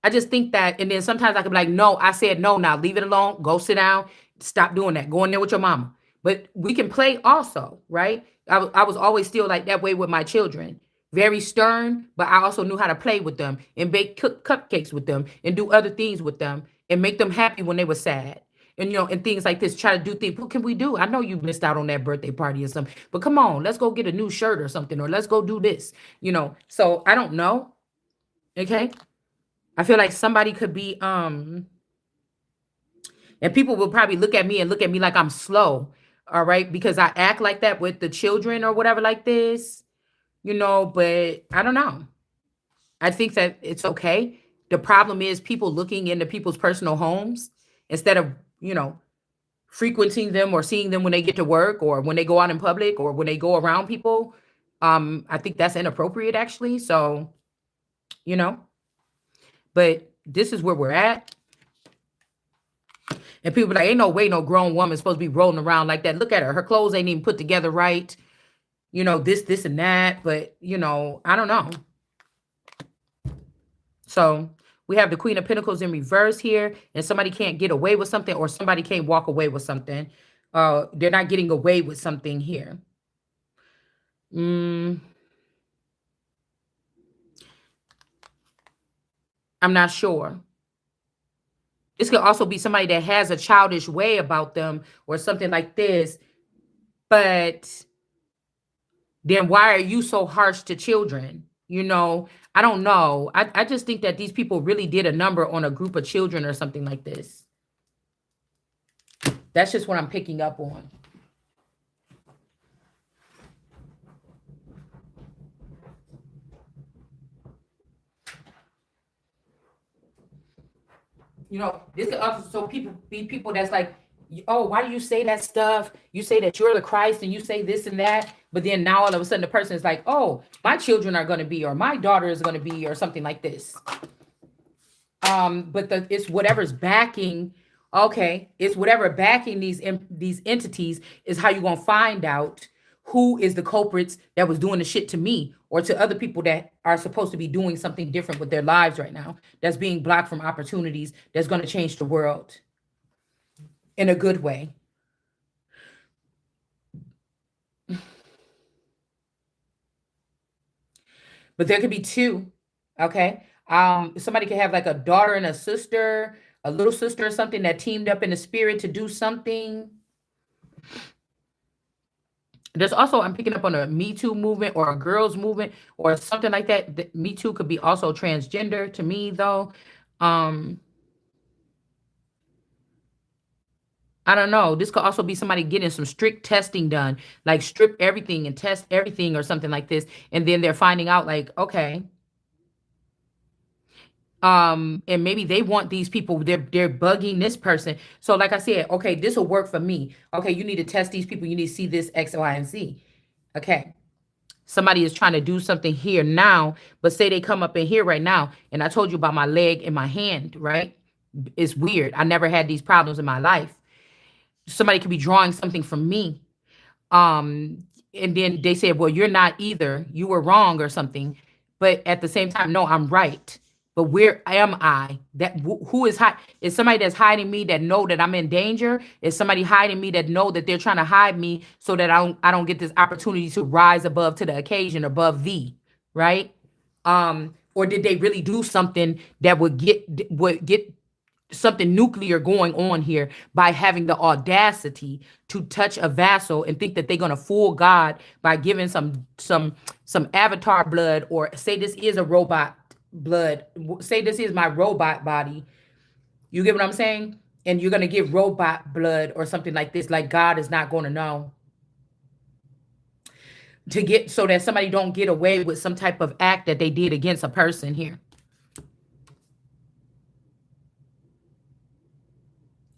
I just think that, and then sometimes I could be like, no, I said no, now leave it alone, go sit down, stop doing that, go in there with your mama. But we can play also, right? I was always still like that way with my children, very stern, but I also knew how to play with them and bake cupcakes with them and do other things with them and make them happy when they were sad. And you know, and things like this, try to do things. What can we do? I know you missed out on that birthday party or something, but come on, let's go get a new shirt or something, or let's go do this, you know. So I don't know. Okay. I feel like somebody could be and people will probably look at me and look at me like I'm slow, all right, because I act like that with the children or whatever like this, you know, but I don't know. I think that it's okay. The problem is people looking into people's personal homes instead of, you know, frequenting them or seeing them when they get to work or when they go out in public or when they go around people. I think that's inappropriate actually. So, you know, but this is where we're at. And people be like, ain't no way no grown woman's supposed to be rolling around like that. Look at her. Her clothes ain't even put together right. You know, this, and that. But, you know, I don't know. So we have the Queen of Pentacles in reverse here. And somebody can't get away with something, or somebody can't walk away with something. They're not getting away with something here. I'm not sure. This could also be somebody that has a childish way about them or something like this. But then why are you so harsh to children? You know, I don't know. I just think that these people really did a number on a group of children or something like this. That's just what I'm picking up on. You know, this could also, so people be people that's like, oh, why do you say that stuff? You say that you're the Christ and you say this and that, but then now all of a sudden the person is like, oh, my children are going to be, or my daughter is going to be, or something like this. But it's whatever's backing. Okay, it's whatever backing these entities is how you're gonna find out who is the culprits that was doing the shit to me or to other people that are supposed to be doing something different with their lives right now. That's being blocked from opportunities. That's gonna change the world in a good way. But there could be two. Okay. Somebody could have like a daughter and a sister, a little sister or something that teamed up in the spirit to do something. There's also, I'm picking up on a Me Too movement or a girls movement or something like that. Me Too could be also transgender to me though. Um, I don't know. This could also be somebody getting some strict testing done, like strip everything and test everything or something like this. And then they're finding out like, okay, and maybe they want these people, they're bugging this person. So like I said, okay, this will work for me. Okay, you need to test these people, you need to see this X, Y, and Z. Okay, somebody is trying to do something here now, but say they come up in here right now, and I told you about my leg and my hand, right? It's weird. I never had these problems in my life. Somebody could be drawing something from me, um and then they said, well, you're not either, you were wrong or something, but at the same time, no, I'm right. But where am I? That who is is somebody that's hiding me, that know that I'm in danger? Is somebody hiding me that know that they're trying to hide me so that I don't get this opportunity to rise above to the occasion, above thee, right? Or did they really do something that would get something nuclear going on here by having the audacity to touch a vassal and think that they're going to fool God by giving some avatar blood, or say this is a robot blood, say this is my robot body. You get what I'm saying? And you're going to give robot blood or something like this, like God is not going to know, to get, so that somebody don't get away with some type of act that they did against a person here.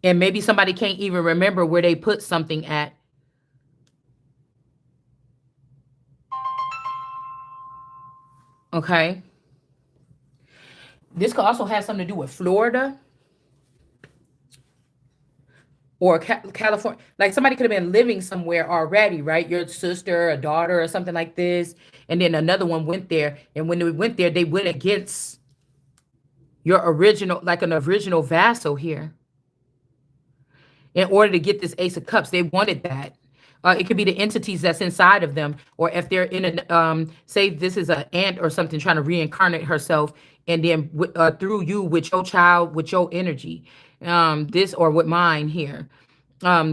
And maybe somebody can't even remember where they put something at. Okay. This could also have something to do with Florida or California. Like somebody could have been living somewhere already, right? Your sister, a daughter, or something like this. And then another one went there. And when they went there, they went against your original, like an original vassal here, in order to get this Ace of Cups. They wanted that. It could be the entities that's inside of them, or if they're in a say this is an ant or something trying to reincarnate herself, and then through you with your child, with your energy, this or with mine here.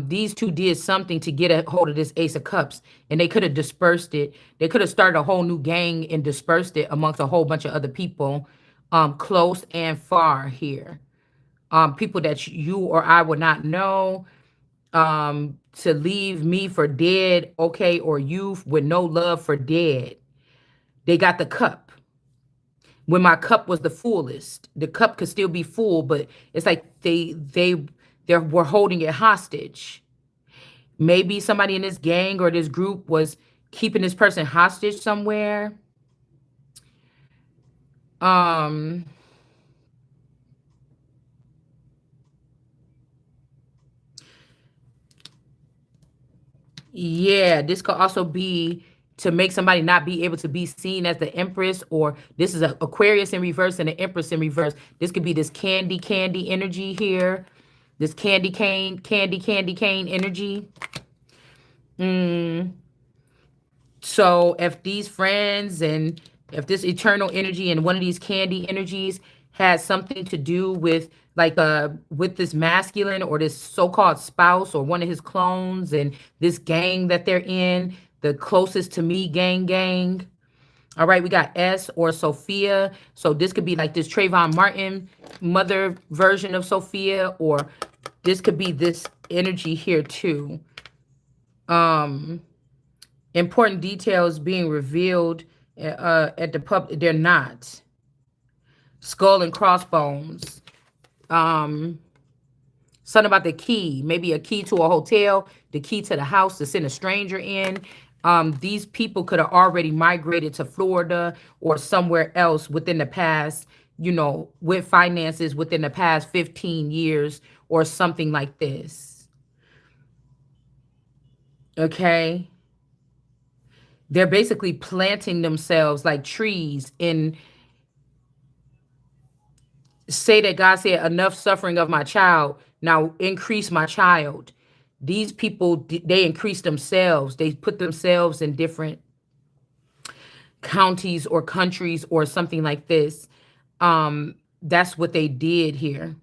These two did something to get a hold of this Ace of Cups, and they could have dispersed it. They could have started a whole new gang and dispersed it amongst a whole bunch of other people, close and far here. People that you or I would not know, to leave me for dead, okay, or you with no love for dead. They got the cup. When my cup was the fullest, the cup could still be full, but it's like they were holding it hostage. Maybe somebody in this gang or this group was keeping this person hostage somewhere. Um, Yeah, this could also be to make somebody not be able to be seen as the Empress, or this is a Aquarius in reverse and an Empress in reverse. This could be this candy energy here, this candy cane energy. Mm. So if these friends and if this eternal energy and one of these candy energies has something to do with, like with this masculine or this so-called spouse or one of his clones, and this gang that they're in, the closest to me gang. All right, we got S or Sophia. So this could be like this Trayvon Martin mother version of Sophia, or this could be this energy here too. Important details being revealed at the pub. They're not. Skull and crossbones. Something about the key, maybe a key to a hotel, the key to the house to send a stranger in. These people could have already migrated to Florida or somewhere else within the past, with finances within the past 15 years or something like this. Okay. They're basically planting themselves like trees in, say that God said, enough suffering of my child, now increase my child. These people, they increase themselves. They put themselves in different counties or countries or something like this. That's what they did here.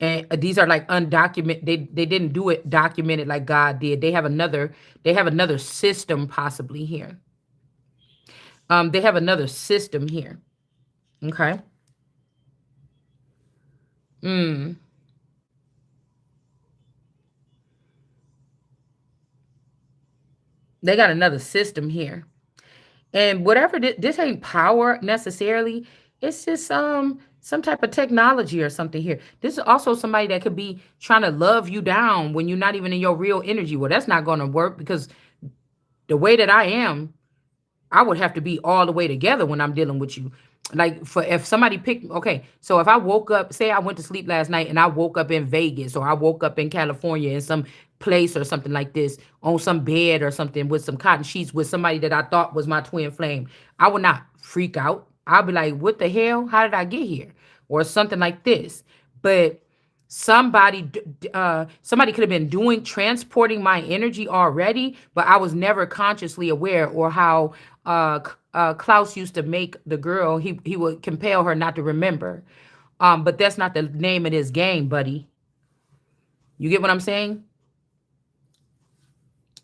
And these are like undocumented. They didn't do it documented like God did. They have another system possibly here. They have another system here. Okay. Mm. They got another system here. And whatever, this ain't power necessarily. It's just some type of technology or something here. This is also somebody that could be trying to love you down when you're not even in your real energy. Well, that's not going to work, because the way that I am, I would have to be all the way together when I'm dealing with you. Like, for if somebody picked, okay, so if I woke up, say I went to sleep last night and I woke up in Vegas, or I woke up in California in some place or something like this, on some bed or something with some cotton sheets with somebody that I thought was my twin flame, I would not freak out. I'll be like, what the hell? How did I get here? Or something like this. But somebody could have been transporting my energy already, but I was never consciously aware. Or how Klaus used to make the girl, he would compel her not to remember. But that's not the name of this game, buddy. You get what I'm saying?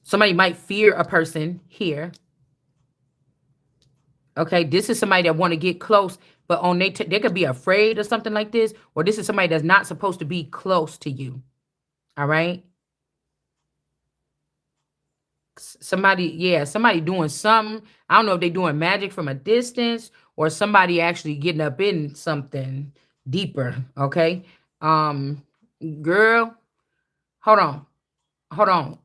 Somebody might fear a person here. Okay, this is somebody that want to get close, but on they could be afraid or something like this, or this is somebody that's not supposed to be close to you. All right, somebody, yeah, somebody doing something. I don't know if they doing magic from a distance or somebody actually getting up in something deeper. Okay, um, girl, hold on. Hold on.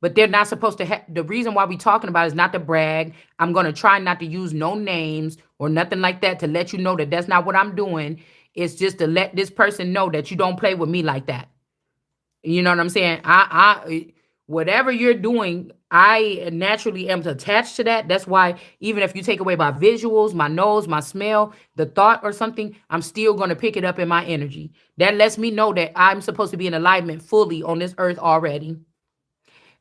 But they're not supposed to have the reason why we talking about is not to brag. I'm gonna try not to use no names or nothing like that to let you know that that's not what I'm doing. It's just to let this person know that you don't play with me like that. You know what I'm saying? Whatever you're doing, I naturally am attached to that. That's why even if you take away my visuals, my nose, my smell, the thought or something, I'm still going to pick it up in my energy. That lets me know that I'm supposed to be in alignment fully on this earth already.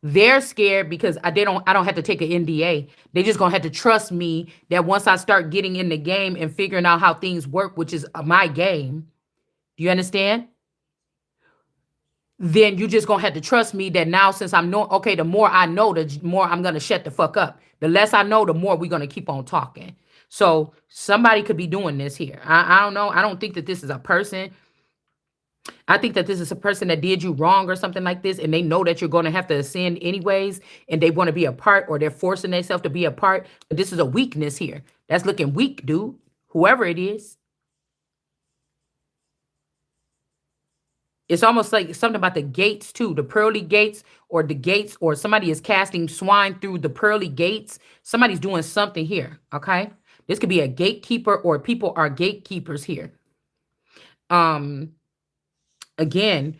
They're scared because I don't have to take an NDA. They just gonna have to trust me that once I start getting in the game and figuring out how things work, which is my game. Do you understand? Then you just gonna have to trust me that now since I'm know okay, the more I know, the more I'm gonna shut the fuck up. The less I know, the more we're gonna keep on talking. So somebody could be doing this here. I don't know. I don't think that this is a person. I think that this is a person that did you wrong or something like this, and they know that you're gonna have to ascend anyways, and they want to be a part or they're forcing themselves to be a part. But this is a weakness here. That's looking weak, dude. Whoever it is. It's almost like something about the gates too, the pearly gates or the gates, or somebody is casting swine through the pearly gates. Somebody's doing something here. Okay. This could be a gatekeeper or people are gatekeepers here. Um, again,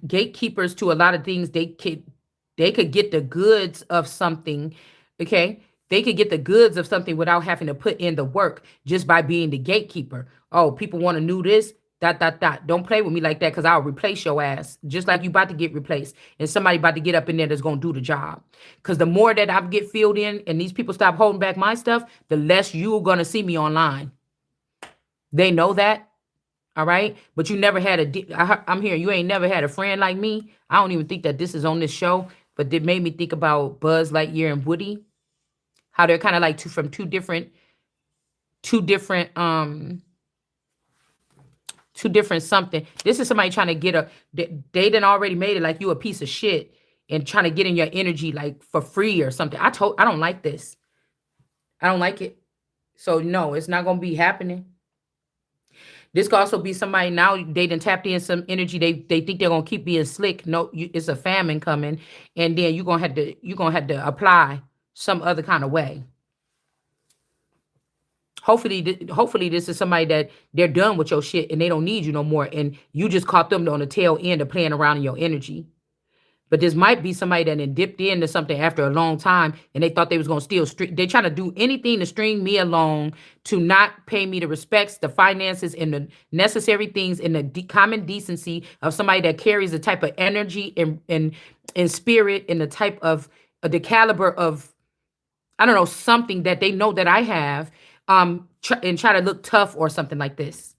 gatekeepers to a lot of things, they could get the goods of something. Okay, they could get the goods of something without having to put in the work just by being the gatekeeper. Oh, people want to know this, dot. Don't play with me like that, because I'll replace your ass just like you about to get replaced, and somebody about to get up in there that's gonna do the job. Because the more that I get filled in and these people stop holding back my stuff, the less you're gonna see me online. They know that. All right. But you never had I'm here. You ain't never had a friend like me. I don't even think that this is on this show, but it made me think about Buzz Lightyear and Woody, how they're kind of like from two different two different something. This is somebody trying to get they done already made it like you a piece of shit and trying to get in your energy like for free or something. I don't like this. I don't like it. So no, it's not gonna be happening. This could also be somebody now they done tapped in some energy. They think they're gonna keep being slick. No, it's a famine coming, and then you're gonna have to apply some other kind of way. Hopefully this is somebody that they're done with your shit and they don't need you no more, and you just caught them on the tail end of playing around in your energy. But this might be somebody that then dipped into something after a long time and they thought they was gonna steal street. They trying to do anything to string me along, to not pay me the respects, the finances, and the necessary things in the common decency of somebody that carries the type of energy and spirit and the type of the caliber of, I don't know, something that they know that I have, and try to look tough or something like this.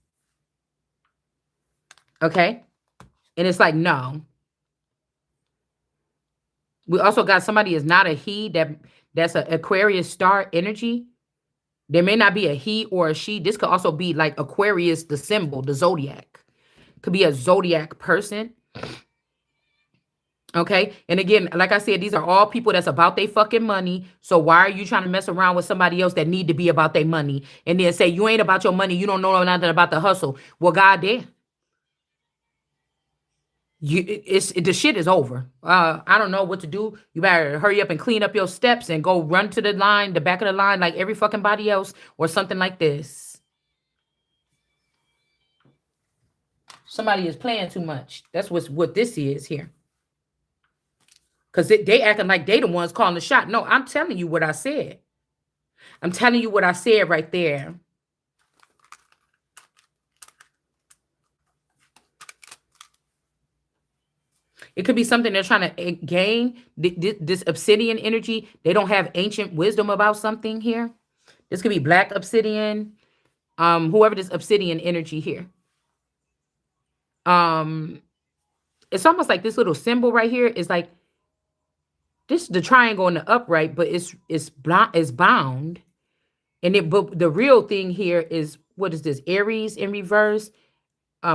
Okay. And it's like, no. We also got somebody is not a he, that's a Aquarius star energy. There may not be a he or a she. This could also be like Aquarius, the symbol, the zodiac. Could be a zodiac person. Okay. And again, like I said, these are all people that's about their fucking money. So why are you trying to mess around with somebody else that need to be about their money and then say you ain't about your money, you don't know nothing about the hustle? Well, goddamn. The shit is over. I don't know what to do. You better hurry up and clean up your steps and go run to the line, the back of the line, like every fucking body else, or something like this. Somebody is playing too much. That's what this is here. Because they acting like they the ones calling the shot. No, I'm telling you what I said. I'm telling you what I said right there. It could be something they're trying to gain, this obsidian energy. They don't have ancient wisdom about something here. This could be black obsidian. Whoever this obsidian energy here. Um, it's almost like this little symbol right here is like this the triangle in the upright, but it's bound. And it but the real thing here is what is this? Aries in reverse,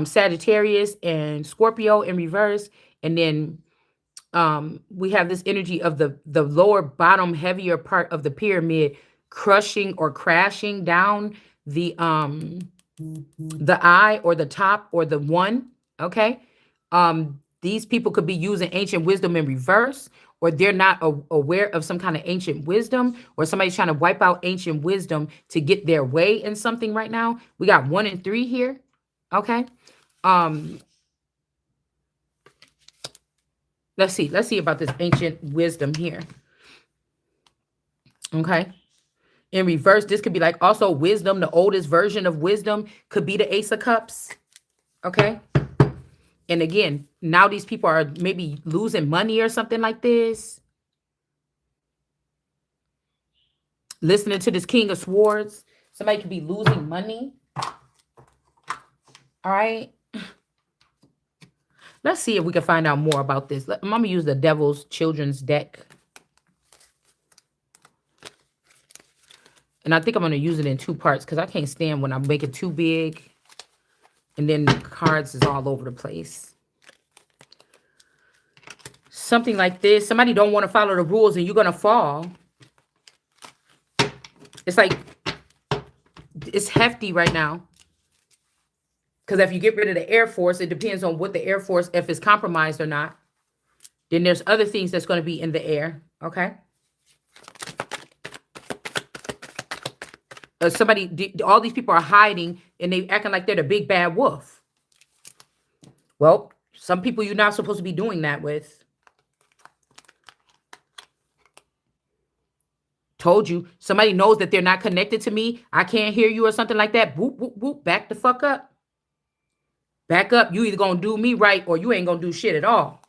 Sagittarius and Scorpio in reverse, and then we have this energy of the lower bottom heavier part of the pyramid crushing or crashing down the eye or the top or the one. Okay. These people could be using ancient wisdom in reverse, or they're not aware of some kind of ancient wisdom, or somebody's trying to wipe out ancient wisdom to get their way in something right now. We got 1 and 3 here. Okay. Let's see about this ancient wisdom here. Okay. In reverse, this could be like also wisdom. The oldest version of wisdom could be the Ace of Cups. Okay. And again, now these people are maybe losing money or something like this. Listening to this King of Swords. Somebody could be losing money. All right. Let's see if we can find out more about this. I'm going to use the Devil's Children's deck. And I think I'm going to use it in 2 parts because I can't stand when I make it too big. And then the cards is all over the place. Something like this. Somebody don't want to follow the rules and you're going to fall. It's like, it's hefty right now. Because if you get rid of the Air Force, it depends on what the Air Force, if it's compromised or not. Then there's other things that's going to be in the air. Okay. All these people are hiding and they acting like they're the big bad wolf. Well, some people you're not supposed to be doing that with. Told you. Somebody knows that they're not connected to me. I can't hear you or something like that. Boop, boop, boop. Back the fuck up. Back up. You either going to do me right or you ain't going to do shit at all.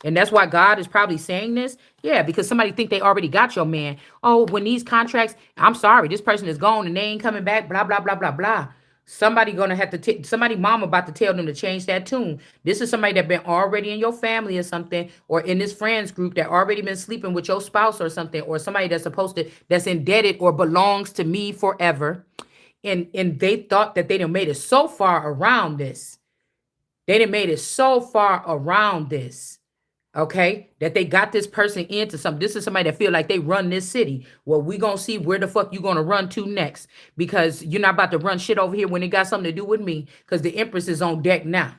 And that's why God is probably saying this. Yeah, because somebody think they already got your man. Oh, when these contracts, I'm sorry, this person is gone and they ain't coming back, blah, blah, blah, blah, blah. Somebody going to have to, somebody mama about to tell them to change that tune. This is somebody that been already in your family or something, or in this friends group that already been sleeping with your spouse or something, or somebody that's supposed to, that's indebted or belongs to me forever. And they thought that they done made it so far around this. They done made it so far around this. Okay, that they got this person into something. This is somebody that feel like they run this city. Well, we gonna see where the fuck you gonna run to next, because you're not about to run shit over here when it got something to do with me, because the Empress is on deck now.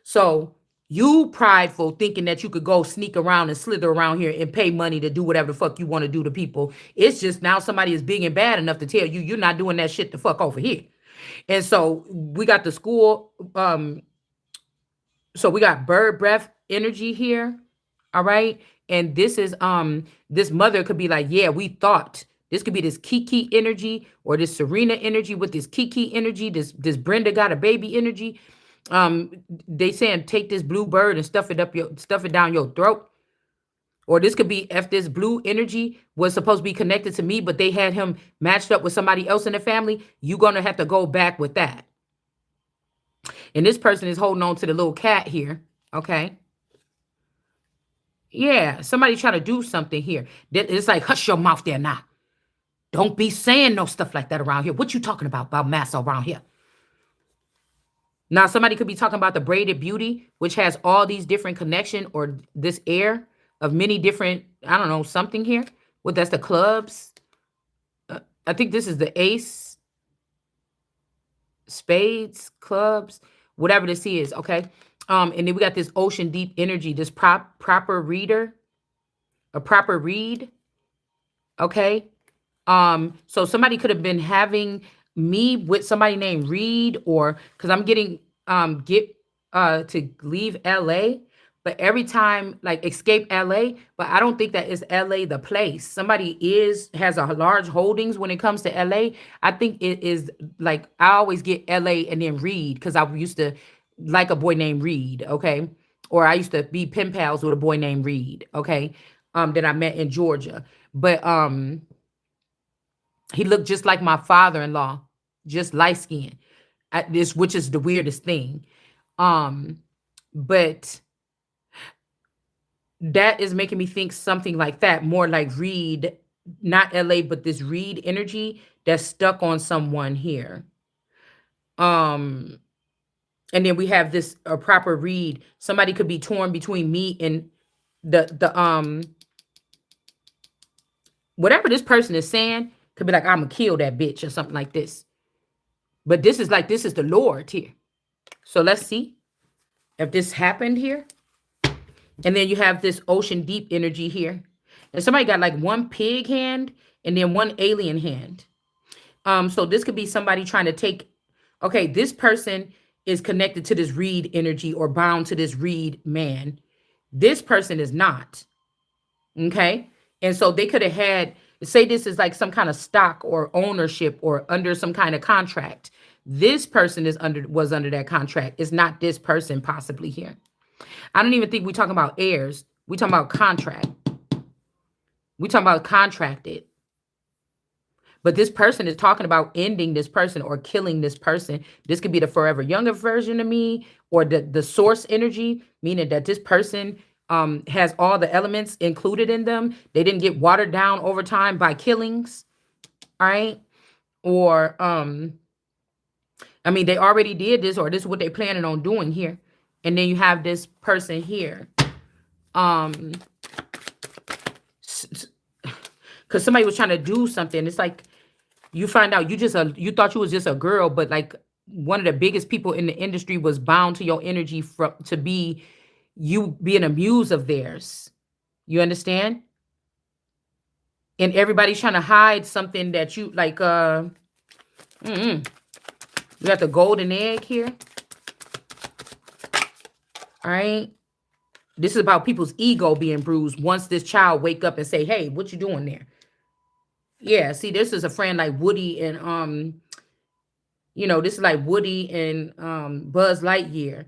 So you prideful thinking that you could go sneak around and slither around here and pay money to do whatever the fuck you want to do to people. It's just now somebody is big and bad enough to tell you you're not doing that shit the fuck over here. And so we got the school. So we got bird breath energy here. All right. And this is this mother could be like, yeah, we thought. This could be this Kiki energy or this Serena energy with this Kiki energy, this Brenda got a baby energy. They saying take this blue bird and stuff it down your throat. Or this could be if this blue energy was supposed to be connected to me, but they had him matched up with somebody else in the family. You're gonna have to go back with that. And this person is holding on to the little cat here. Okay. Yeah, somebody trying to do something here. It's like, hush your mouth there now. Don't be saying no stuff like that around here. What you talking about massa around here? Now, somebody could be talking about the braided beauty, which has all these different connection, or this air of many different, I don't know, something here. What, that's the clubs. I think this is the ace, spades, clubs, whatever this is, okay? And then we got this ocean deep energy, this proper reader, a proper read. Okay. So somebody could have been having me with somebody named Reed, or because I'm getting to leave LA, but every time like escape LA, but I don't think that is LA the place. Somebody has a large holdings when it comes to LA. I think it is like I always get LA and then Reed because I used to like a boy named Reed, okay? Or I used to be pen pals with a boy named Reed, okay? That I met in Georgia. But he looked just like my father-in-law. just light skin. This, which is the weirdest thing. But that is making me think something like that, more like Reed, not LA, but this Reed energy that's stuck on someone here. Um, and then we have this a proper Reed. Somebody could be torn between me and the whatever this person is saying, could be like, I'm gonna kill that bitch or something like this. But this is like, this is the Lord here. So let's see if this happened here. And then you have this ocean deep energy here. And somebody got like one pig hand and then one alien hand. So this could be somebody trying to take, okay, this person is connected to this Reed energy or bound to this Reed man. This person is not. Okay. And so they could have had, say this is like some kind of stock or ownership or under some kind of contract. This person was under that contract. It's not this person possibly here. I don't even think we're talking about heirs. We're talking about contract. We're talking about contracted. But this person is talking about ending this person or killing this person. This could be the forever younger version of me, or the source energy, meaning that this person has all the elements included in them. They didn't get watered down over time by killings. All right. Or, I mean, they already did this, or this is what they're planning on doing here. And then you have this person here. Because somebody was trying to do something. It's like you find out you thought you was just a girl, but like one of the biggest people in the industry was bound to your energy to be you being a muse of theirs. You understand? And everybody's trying to hide something that you like. You got the golden egg here. All right. This is about people's ego being bruised once this child wake up and say, hey, what you doing there? Yeah, see, this is a friend like Woody and this is like Woody and Buzz Lightyear.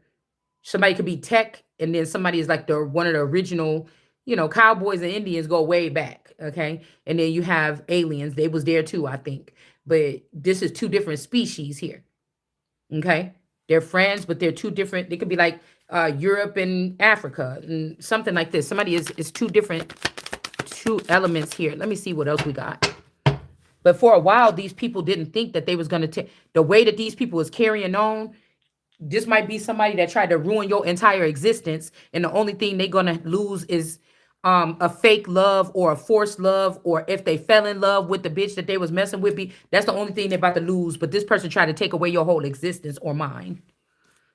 Somebody could be Tech, and then somebody is like one of the original, cowboys and Indians go way back. Okay. And then you have aliens. They was there too, I think. But this is two different species here. Okay. They're friends, but they're two different. They could be like Europe and Africa and something like this. Somebody is two elements here. Let me see what else we got. But for a while, these people didn't think that they was going to take the way that these people was carrying on. This might be somebody that tried to ruin your entire existence. And the only thing they're going to lose is a fake love or a forced love, or if they fell in love with the bitch that they was messing with. That's the only thing they're about to lose. But this person tried to take away your whole existence or mine.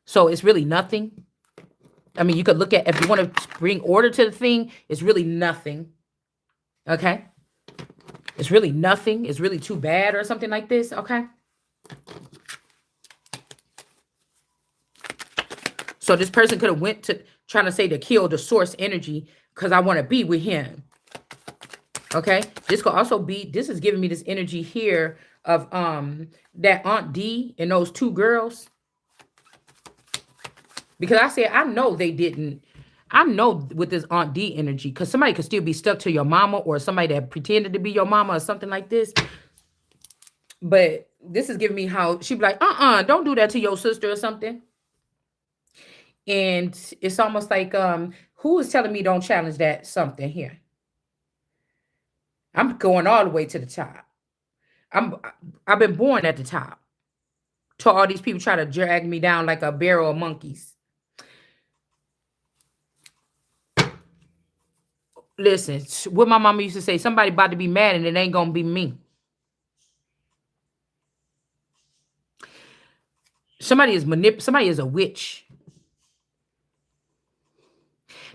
So it's really nothing. I mean, you could look at, if you want to bring order to the thing, it's really nothing. Okay. It's really nothing. It's really too bad or something like this. Okay. So this person could have went to trying to say to kill the source energy because I want to be with him. Okay. This could also be, this is giving me this energy here of that Aunt D and those two girls. Because I said, I know they didn't. I know with this Aunt D energy, because somebody could still be stuck to your mama, or somebody that pretended to be your mama or something like this. But this is giving me how she'd be like, don't do that to your sister or something. And it's almost like, who is telling me don't challenge that something here? I'm going all the way to the top. I've been born at the top. To all these people try to drag me down like a barrel of monkeys. Listen, what my mama used to say, somebody about to be mad and it ain't going to be me. Somebody is a witch.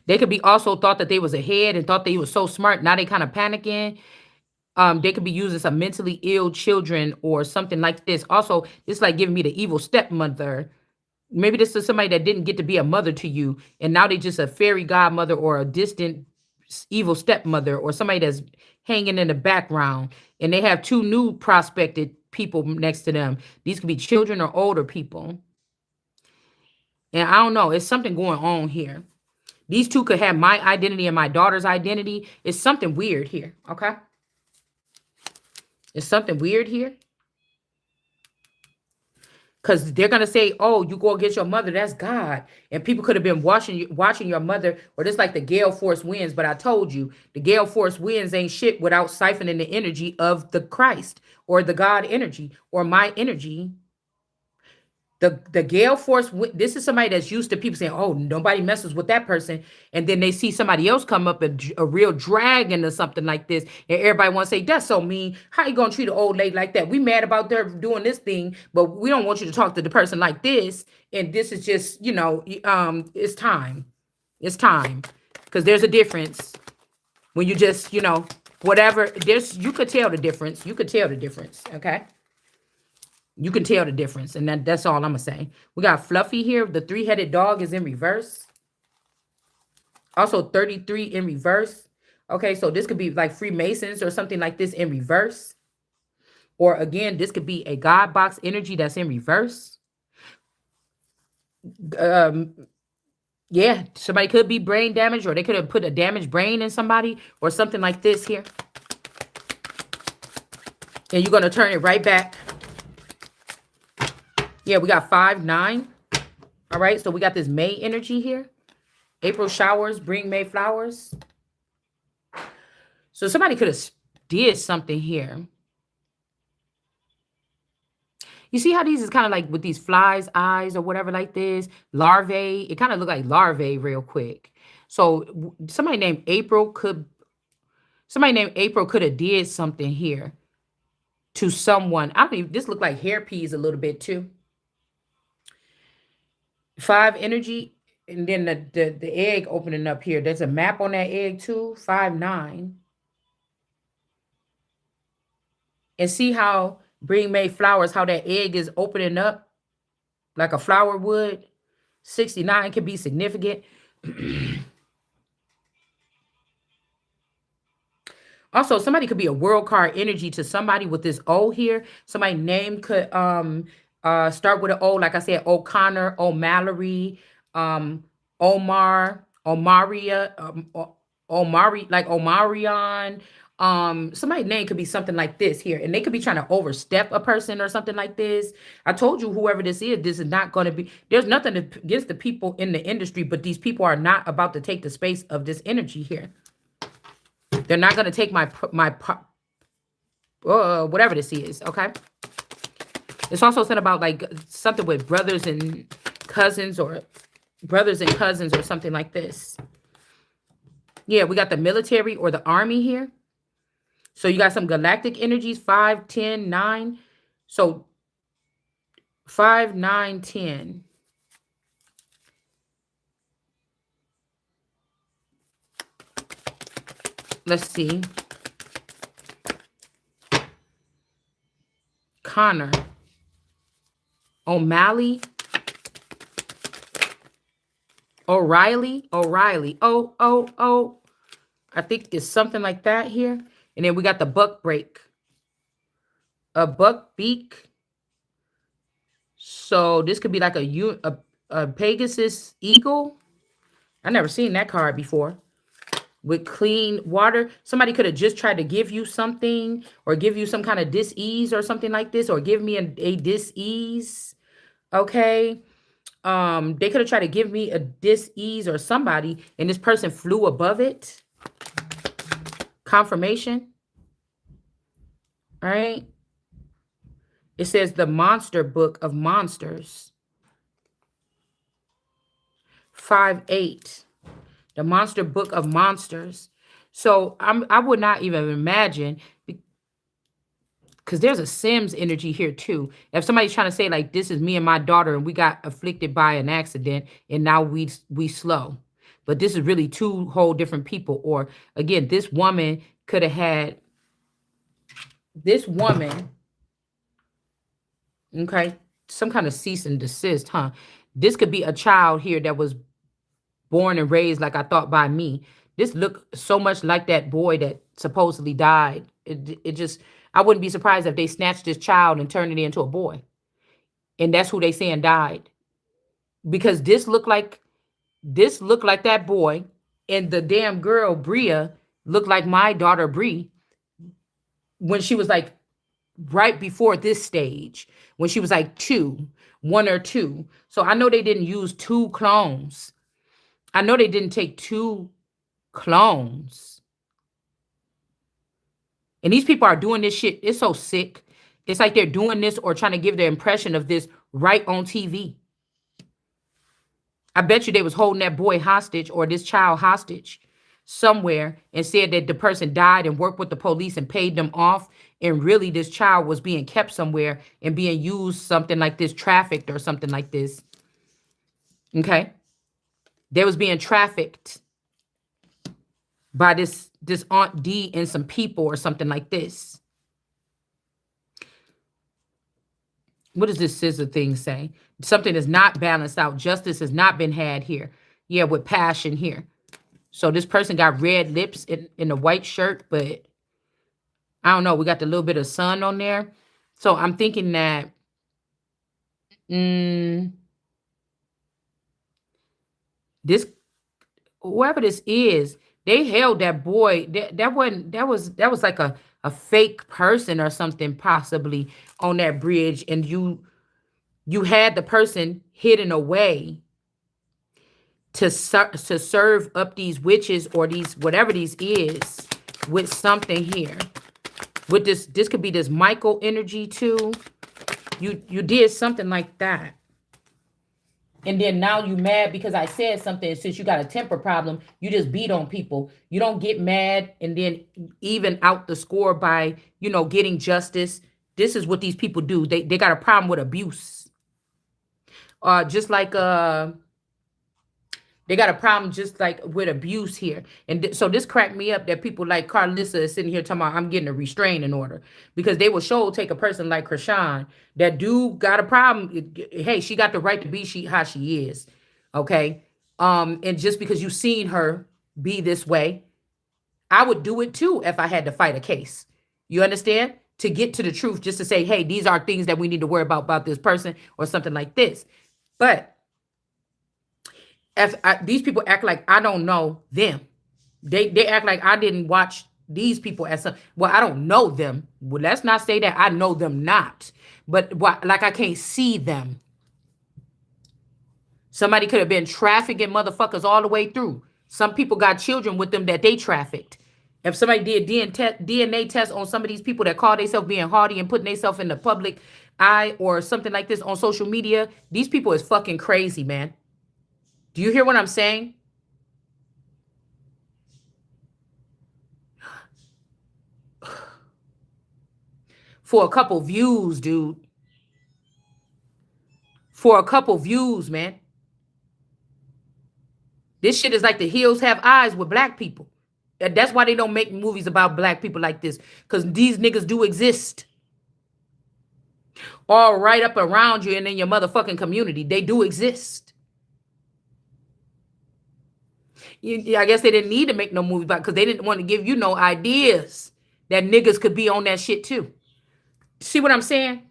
They could be also thought that they was ahead and thought they was so smart. Now they kind of panicking. They could be using some mentally ill children or something like this. Also, it's like giving me the evil stepmother. Maybe this is somebody that didn't get to be a mother to you, and now they just a fairy godmother or a distant evil stepmother, or somebody that's hanging in the background, and they have two new prospected people next to them. These could be children or older people. And I don't know. It's something going on here. These two could have my identity and my daughter's identity. It's something weird here. Okay. It's something weird here. Because they're gonna say, "Oh, you go against your mother. That's God." And people could have been watching your mother, or just like the gale force winds. But I told you, the gale force winds ain't shit without siphoning the energy of the Christ or the God energy or my energy. The gale force. This is somebody that's used to people saying, "Oh, nobody messes with that person," and then they see somebody else come up, a real dragon or something like this, and everybody want to say, "That's so mean. How you gonna treat an old lady like that? We mad about their doing this thing, but we don't want you to talk to the person like this." And this is just, it's time. It's time, because there's a difference when you just, whatever. You could tell the difference. You could tell the difference. Okay. You can tell the difference, and that's all I'm gonna say. We got Fluffy here. The three-headed dog is in reverse. Also 33 in reverse. Okay, so this could be like Freemasons or something like this in reverse. Or again, this could be a God box energy that's in reverse. Yeah, somebody could be brain damaged, or they could have put a damaged brain in somebody or something like this here. And you're gonna turn it right back. Yeah, we got 5-9. All right, so we got this May energy here. April showers bring May flowers. So somebody could have did something here. You see how these is kind of like with these flies' eyes or whatever like this? Larvae. It kind of look like larvae real quick. So somebody named April could have did something here to someone. I don't even, this look like hairpiece a little bit too. 5 energy, and then the egg opening up here. There's a map on that egg too. 5-9. And see how bring May flowers, how that egg is opening up like a flower would. 69 can be significant. Also, somebody could be a world card energy to somebody with this O here. Somebody's name could start with an O, like I said, O'Connor, O'Mallory, Omar, Omaria, Omari, like Omarion. Somebody's name could be something like this here, and they could be trying to overstep a person or something like this. I told you, whoever this is not going to be, there's nothing against the people in the industry, but these people are not about to take the space of this energy here. They're not going to take my whatever this is, okay? It's also said about like something with brothers and cousins or something like this. Yeah, we got the military or the army here. So you got some galactic energies, 5, 10, 9. So 5, 9, 10. Let's see. Connor. O'Malley. O'Reilly. Oh. I think it's something like that here. And then we got the buck break. A buck beak. So this could be like a Pegasus eagle. I never seen that card before. With clean water. Somebody could have just tried to give you something or give you some kind of dis-ease or something like this, or give me a dis-ease. Okay. They could have tried to give me a dis-ease or somebody, and this person flew above it. Confirmation. All right. It says the monster book of monsters. 5-8. The monster book of monsters. So I would not even imagine, because there's a Sims energy here too. If somebody's trying to say like, this is me and my daughter and we got afflicted by an accident and now we slow. But this is really two whole different people. Or again, this woman could have had, okay, some kind of cease and desist, huh? This could be a child here that was born and raised like I thought by me. This looked so much like that boy that supposedly died. It just, I wouldn't be surprised if they snatched this child and turned it into a boy. And that's who they saying died. Because this looked like that boy, and the damn girl, Bria, looked like my daughter, Bree, when she was like right before this stage, when she was like 2 one or two. So I know they didn't use two clones. I know they didn't take two clones. And these people are doing this shit. It's so sick. It's like they're doing this or trying to give the impression of this right on TV. I bet you they was holding that boy hostage or this child hostage somewhere and said that the person died and worked with the police and paid them off. And really this child was being kept somewhere and being used something like this, trafficked or something like this. Okay. They was being trafficked by this Aunt D and some people or something like this. What does this scissor thing say? Something is not balanced out. Justice has not been had here. Yeah, with passion here. So this person got red lips in a white shirt, but I don't know. We got the little bit of sun on there. So I'm thinking that this, whoever this is, they held that boy. That was like a fake person or something possibly on that bridge, and you had the person hidden away to serve up these witches or these whatever these is with something here. With this could be this Michael energy too. You did something like that. And then now you mad because I said something. Since you got a temper problem, you just beat on people. You don't get mad and then even out the score by, getting justice. This is what these people do. They got a problem with abuse. Just like they got a problem just like with abuse here. And so this cracked me up that people like Carlissa is sitting here talking about I'm getting a restraining order. Because they will take a person like Krishan. That dude got a problem. Hey, she got the right to be how she is. Okay? And just because you've seen her be this way, I would do it too if I had to fight a case. You understand? To get to the truth, just to say, hey, these are things that we need to worry about this person or something like this. But these people act like I don't know them. They act like I didn't watch these people as some. Well, I don't know them. Well, let's not say that I know them not. But like I can't see them. Somebody could have been trafficking motherfuckers all the way through. Some people got children with them that they trafficked. If somebody did DNA test on some of these people that call themselves being hardy and putting themselves in the public eye or something like this on social media, these people is fucking crazy, man. Do you hear what I'm saying? For a couple views, dude. For a couple views, man. This shit is like The Hills Have Eyes with black people. That's why they don't make movies about black people like this. Because these niggas do exist. All right up around you and in your motherfucking community. They do exist. I guess they didn't need to make no movie about it because they didn't want to give you no ideas that niggas could be on that shit too. See what I'm saying?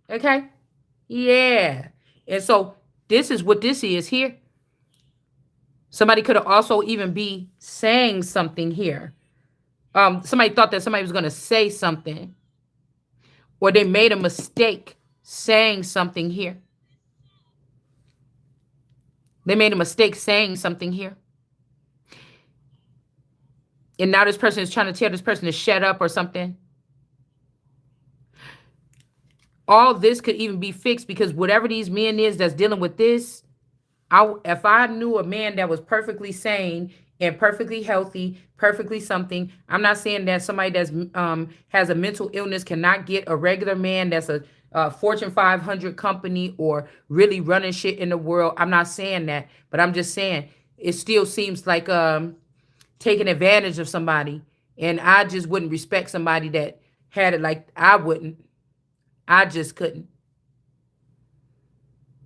Okay? Yeah. And so this is what this is here. Somebody could have also even be saying something here. Somebody thought that somebody was going to say something. Or they made a mistake saying something here. They made a mistake saying something here. And now this person is trying to tell this person to shut up or something. All this could even be fixed because whatever these men is that's dealing with this, if I knew a man that was perfectly sane and perfectly healthy, perfectly something, I'm not saying that somebody that's has a mental illness cannot get a regular man that's a Fortune 500 company or really running shit in the world. I'm not saying that, but I'm just saying it still seems like taking advantage of somebody, and I just wouldn't respect somebody that had it like I wouldn't. I just couldn't.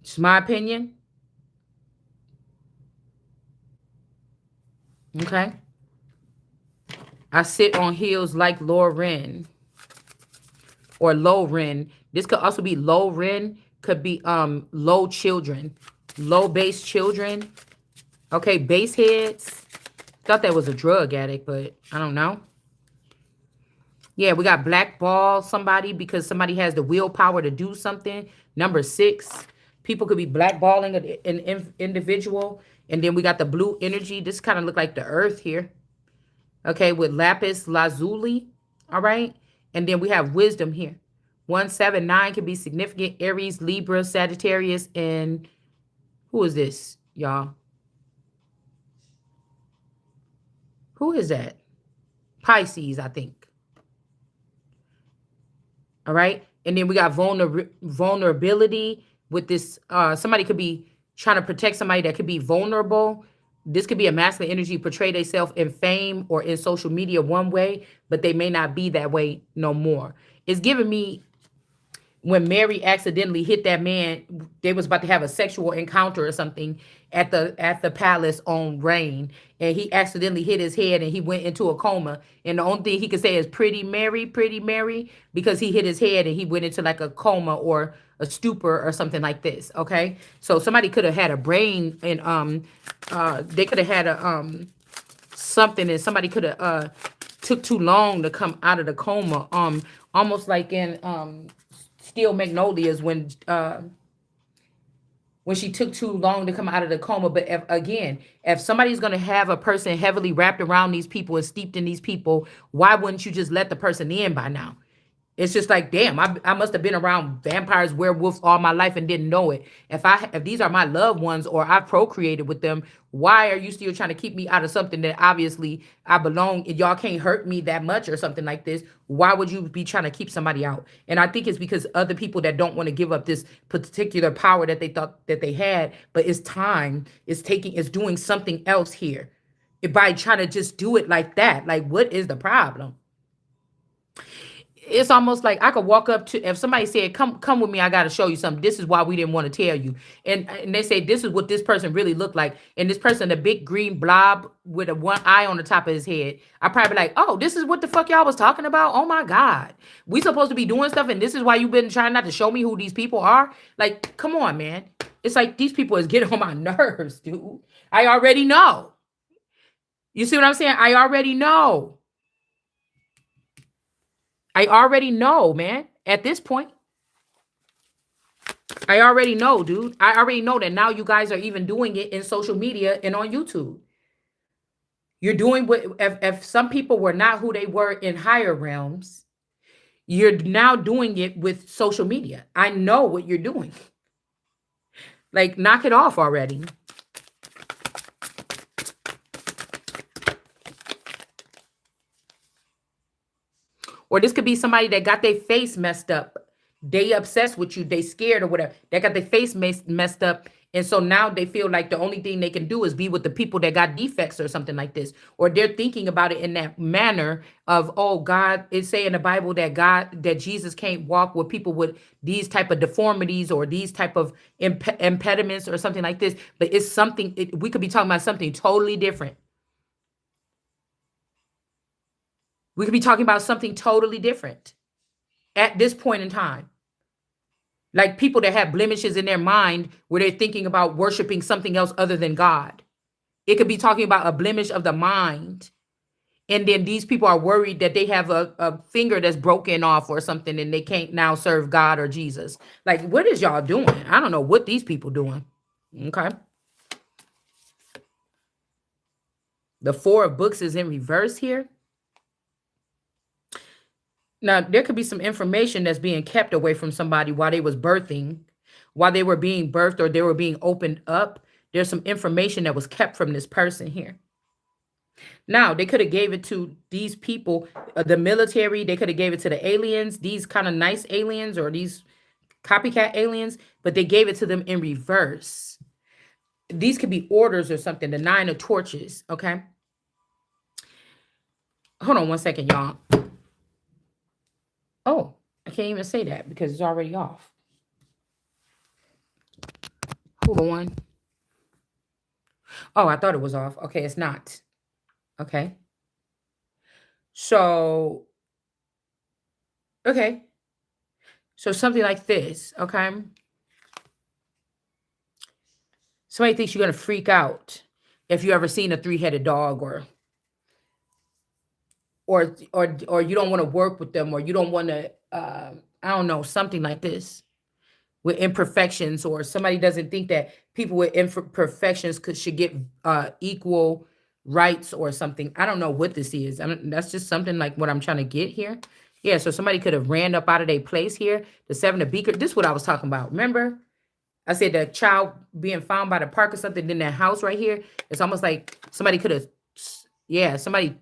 It's my opinion. Okay. I sit on heels like Lauren or Lauren. This could also be Lauren. Could be low children, low base children. Okay, base heads. Thought that was a drug addict, but I don't know. Yeah, we got blackball somebody because somebody has the willpower to do something. Number 6. People could be blackballing an individual. And then we got the blue energy. This kind of look like the earth here. Okay, with lapis lazuli. All right. And then we have wisdom here. 179 can be significant. Aries, Libra, Sagittarius, and who is this, y'all? Who is that? Pisces, I think. All right. And then we got vulnerability with this. Somebody could be trying to protect somebody that could be vulnerable. This could be a masculine energy, portray themselves in fame or in social media one way, but they may not be that way no more. It's giving me when Mary accidentally hit that man, they was about to have a sexual encounter or something at the palace on Rain, and he accidentally hit his head and he went into a coma. And the only thing he could say is pretty Mary, because he hit his head and he went into like a coma or a stupor or something like this. Okay, so somebody could have had a brain and they could have had a something, and somebody could have took too long to come out of the coma. Almost like in Steel Magnolias when she took too long to come out of the coma. But if somebody's going to have a person heavily wrapped around these people and steeped in these people, why wouldn't you just let the person in by now? It's just like, damn, I must have been around vampires, werewolves all my life and didn't know it. If these are my loved ones or I procreated with them, why are you still trying to keep me out of something that obviously I belong? Y'all can't hurt me that much or something like this. Why would you be trying to keep somebody out? And I think it's because other people that don't want to give up this particular power that they thought that they had, but it's time, it's doing something else here. By trying to just do it like that, like what is the problem? It's almost like I could walk up to, if somebody said, come with me, I got to show you something. This is why we didn't want to tell you. And they say, this is what this person really looked like. And this person, a big green blob with a one eye on the top of his head. I probably be like, oh, this is what the fuck y'all was talking about. Oh my God. We supposed to be doing stuff. And this is why you've been trying not to show me who these people are. Like, come on, man. It's like these people is getting on my nerves, dude. I already know. You see what I'm saying? I already know. I already know, man. At this point, I already know, dude. I already know that now you guys are even doing it in social media and on YouTube. You're doing what, if some people were not who they were in higher realms, you're now doing it with social media. I know what you're doing. Like, knock it off already. Or this could be somebody that got their face messed up. They obsessed with you. They scared or whatever. They got their face messed up. And so now they feel like the only thing they can do is be with the people that got defects or something like this. Or they're thinking about it in that manner of, oh, God, it say in the Bible that Jesus can't walk with people with these type of deformities or these type of impediments or something like this. But it's something, we could be talking about something totally different. We could be talking about something totally different at this point in time. Like people that have blemishes in their mind where they're thinking about worshiping something else other than God. It could be talking about a blemish of the mind. And then these people are worried that they have a finger that's broken off or something and they can't now serve God or Jesus. Like, what is y'all doing? I don't know what these people doing. Okay. The Four of Books is in reverse here. Now, there could be some information that's being kept away from somebody while they was birthing, while they were being birthed or they were being opened up. There's some information that was kept from this person here. Now, they could have gave it to these people, the military. They could have gave it to the aliens, these kind of nice aliens or these copycat aliens, but they gave it to them in reverse. These could be orders or something, the Nine of Torches, okay? Hold on one second, y'all. Oh, I can't even say that because it's already off. Hold on. Oh, I thought it was off. Okay, it's not. Okay. So, okay. So something like this, okay? Somebody thinks you're going to freak out if you ever seen a three-headed dog or you don't want to work with them or you don't want to, I don't know, something like this. with imperfections, or somebody doesn't think that people with imperfections should get equal rights or something. I don't know what this is. That's just something like what I'm trying to get here. Yeah, so somebody could have ran up out of their place here. The seven of beaker. This is what I was talking about. Remember? I said the child being found by the park or something in that house right here. It's almost like somebody could have, yeah, somebody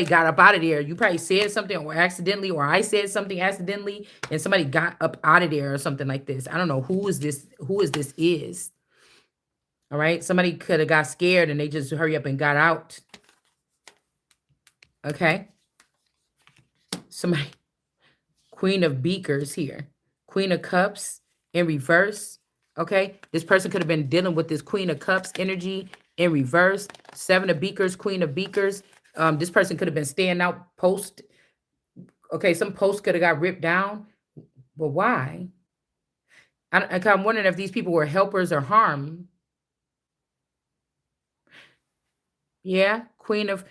got up out of there. You probably said something or accidentally, or I said something accidentally, and somebody got up out of there or something like this. I don't know who is this is. All right. Somebody could have got scared and they just hurry up and got out. Okay. Somebody, Queen of Beakers here. Queen of Cups in reverse. Okay. This person could have been dealing with this Queen of Cups energy in reverse. Seven of Beakers, Queen of Beakers. This person could have been staying out post. Okay, some posts could have got ripped down. But why? I'm wondering if these people were helpers or harm. Yeah, Queen of,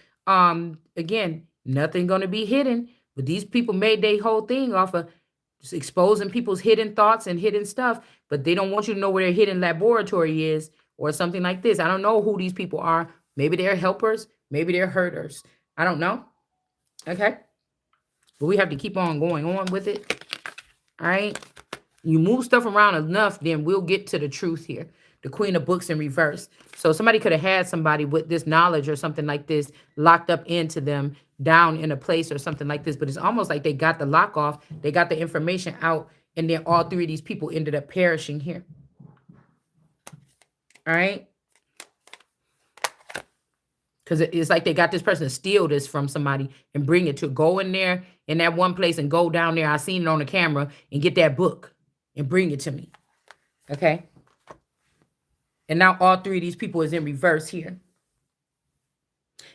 again, nothing going to be hidden. But these people made their whole thing off of just exposing people's hidden thoughts and hidden stuff. But they don't want you to know where their hidden laboratory is or something like this. I don't know who these people are. Maybe they're helpers. Maybe they're hurters. I don't know. Okay. But we have to keep on going on with it. All right. You move stuff around enough, then we'll get to the truth here. The Queen of Books in reverse. So somebody could have had somebody with this knowledge or something like this locked up into them down in a place or something like this. But it's almost like they got the lock off. They got the information out. And then all three of these people ended up perishing here. All right. Because it's like they got this person to steal this from somebody and bring it to go in there in that one place and go down there. I seen it on the camera and get that book and bring it to me. Okay. And now all three of these people is in reverse here.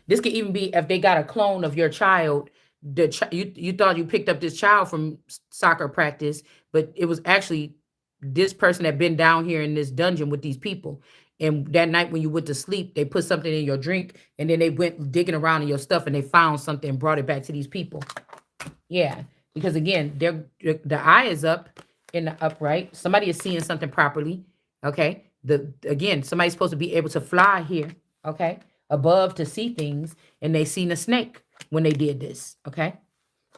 This could even be if they got a clone of your child. You thought you picked up this child from soccer practice, but it was actually this person that been down here in this dungeon with these people. And that night when you went to sleep, they put something in your drink and then they went digging around in your stuff and they found something and brought it back to these people. Yeah, because again, the eye is up in the upright. Somebody is seeing something properly. Okay. Again, somebody's supposed to be able to fly here. Okay. Above to see things, and they seen a snake when they did this. Okay.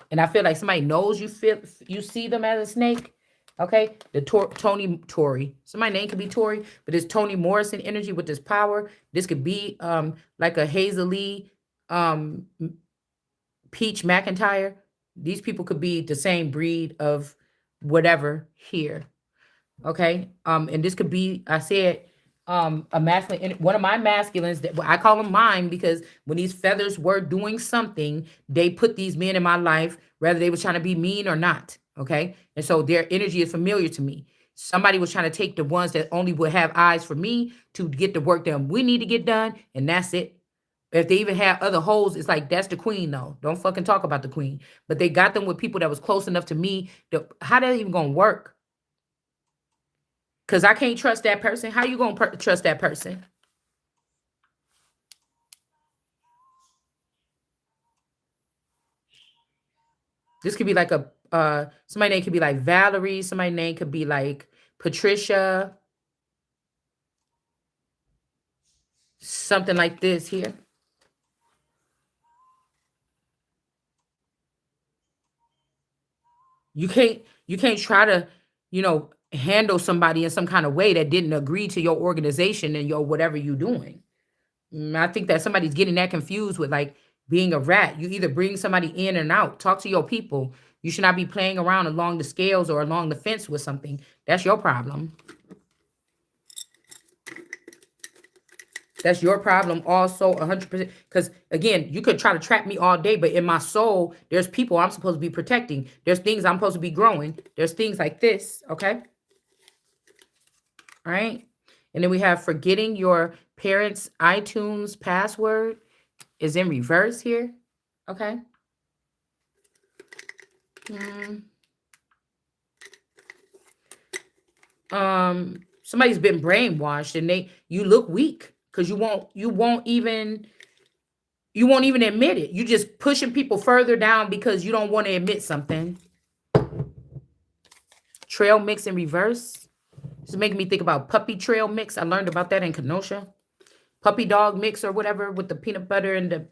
And I feel like somebody knows you see them as a snake. Okay. The Tory. Somebody's name could be Tory, but it's Toni Morrison energy with this power. This could be like a Hazley Peach McIntyre. These people could be the same breed of whatever here. Okay. And this could be, I said, a masculine, one of my masculines that I call them mine, because when these feathers were doing something, they put these men in my life, whether they was trying to be mean or not. Okay. And so their energy is familiar to me. Somebody was trying to take the ones that only would have eyes for me to get the work done we need to get done. And that's it. If they even have other holes, it's like, that's the queen, though. Don't fucking talk about the queen. But they got them with people that was close enough to me. How that even going to work? Because I can't trust that person. How you going to trust that person? This could be like somebody's name could be like Valerie. Somebody's name could be like Patricia. Something like this here. You can't try to, handle somebody in some kind of way that didn't agree to your organization and your whatever you're doing. I think that somebody's getting that confused with like being a rat. You either bring somebody in and out. Talk to your people. You should not be playing around along the scales or along the fence with something. That's your problem. That's your problem also 100%. Because again, you could try to trap me all day, but in my soul, there's people I'm supposed to be protecting. There's things I'm supposed to be growing. There's things like this, okay? All right. And then we have forgetting your parents' iTunes password is in reverse here. Okay. Somebody's been brainwashed and you look weak because you won't even admit it. You just pushing people further down because you don't want to admit something. Trail mix in reverse. It's making me think about puppy trail mix. I learned about that in Kenosha. Puppy dog mix or whatever with the peanut butter and the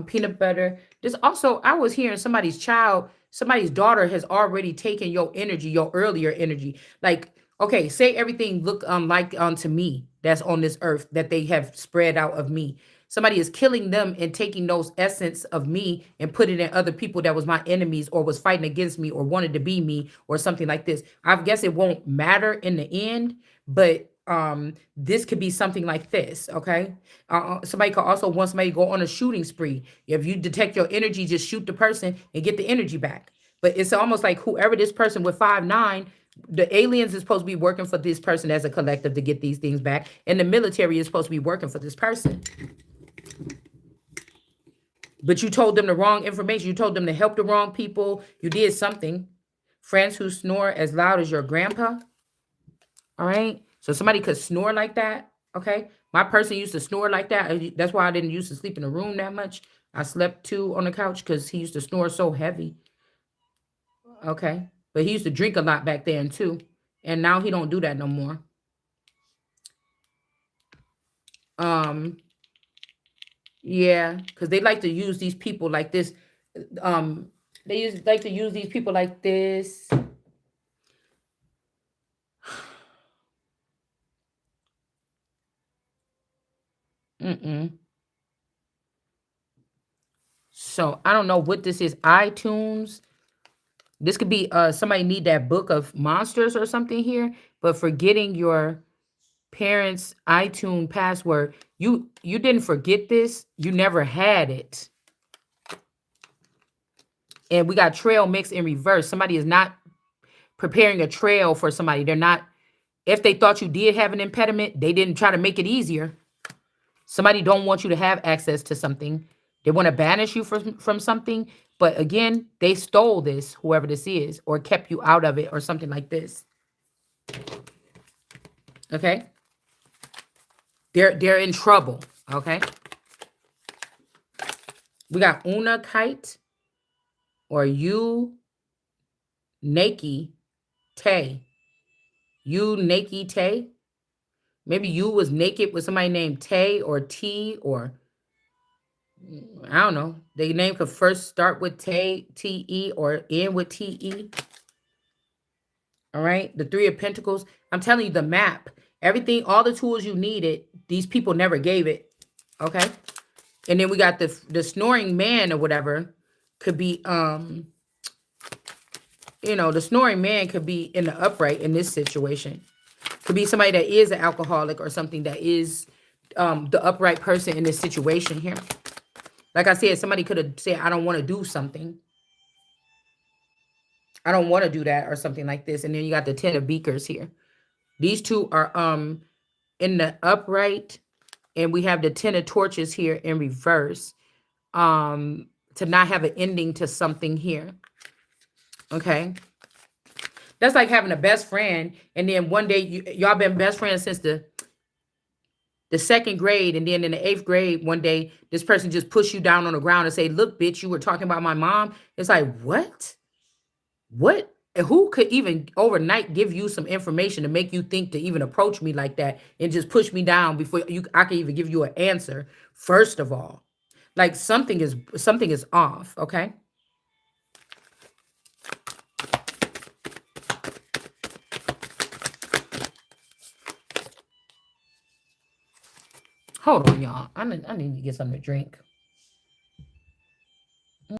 peanut butter. There's also, I was hearing somebody's daughter has already taken your energy, your earlier energy. Like, okay, say everything look like unto me that's on this earth that they have spread out of me. Somebody is killing them and taking those essence of me and put it in other people that was my enemies or was fighting against me or wanted to be me or something like this. I guess it won't matter in the end, but this could be something like this, okay? Somebody could also want somebody to go on a shooting spree. If you detect your energy, just shoot the person and get the energy back. But it's almost like whoever this person with 5'9", the aliens is supposed to be working for this person as a collective to get these things back, and the military is supposed to be working for this person. But you told them the wrong information. You told them to help the wrong people. You did something. Friends who snore as loud as your grandpa. All right. So somebody could snore like that. Okay. My person used to snore like that. That's why I didn't used to sleep in the room that much. I slept too on the couch because he used to snore so heavy. Okay. But he used to drink a lot back then too. And now he don't do that no more. Yeah, because they like to use these people like this. Like to use these people like this. So I don't know what this is. iTunes. This could be somebody need that book of monsters or something here, but forgetting your parents' iTunes password. You didn't forget this. You never had it. And we got trail mix in reverse. Somebody is not preparing a trail for somebody. They're not, if they thought you did have an impediment, they didn't try to make it easier. Somebody don't want you to have access to something. They want to banish you from something. But again, they stole this, whoever this is, or kept you out of it or something like this. Okay? They're in trouble. Okay? We got Una Kite or you Nakey Tay. You Nakey Tay. Maybe you was naked with somebody named Tay or T or I don't know. The name could first start with T-E or end with T-E. All right. The Three of Pentacles. I'm telling you the map. Everything, all the tools you needed, these people never gave it. Okay. And then we got the snoring man or whatever could be, the snoring man could be in the upright in this situation. Could be somebody that is an alcoholic or something that is the upright person in this situation here. Like I said, somebody could have said, I don't want to do something. I don't want to do that or something like this. And then you got the 10 of beakers here. These two are in the upright. And we have the 10 of torches here in reverse. To not have an ending to something here. Okay. That's like having a best friend. And then one day, y'all been best friends since the second grade, and then in the 8th grade, one day, this person just push you down on the ground and say, look, bitch, you were talking about my mom. It's like, what? What? Who could even overnight give you some information to make you think to even approach me like that and just push me down before I can even give you an answer? First of all, like something is off. Okay. Hold on, y'all. I need to get something to drink.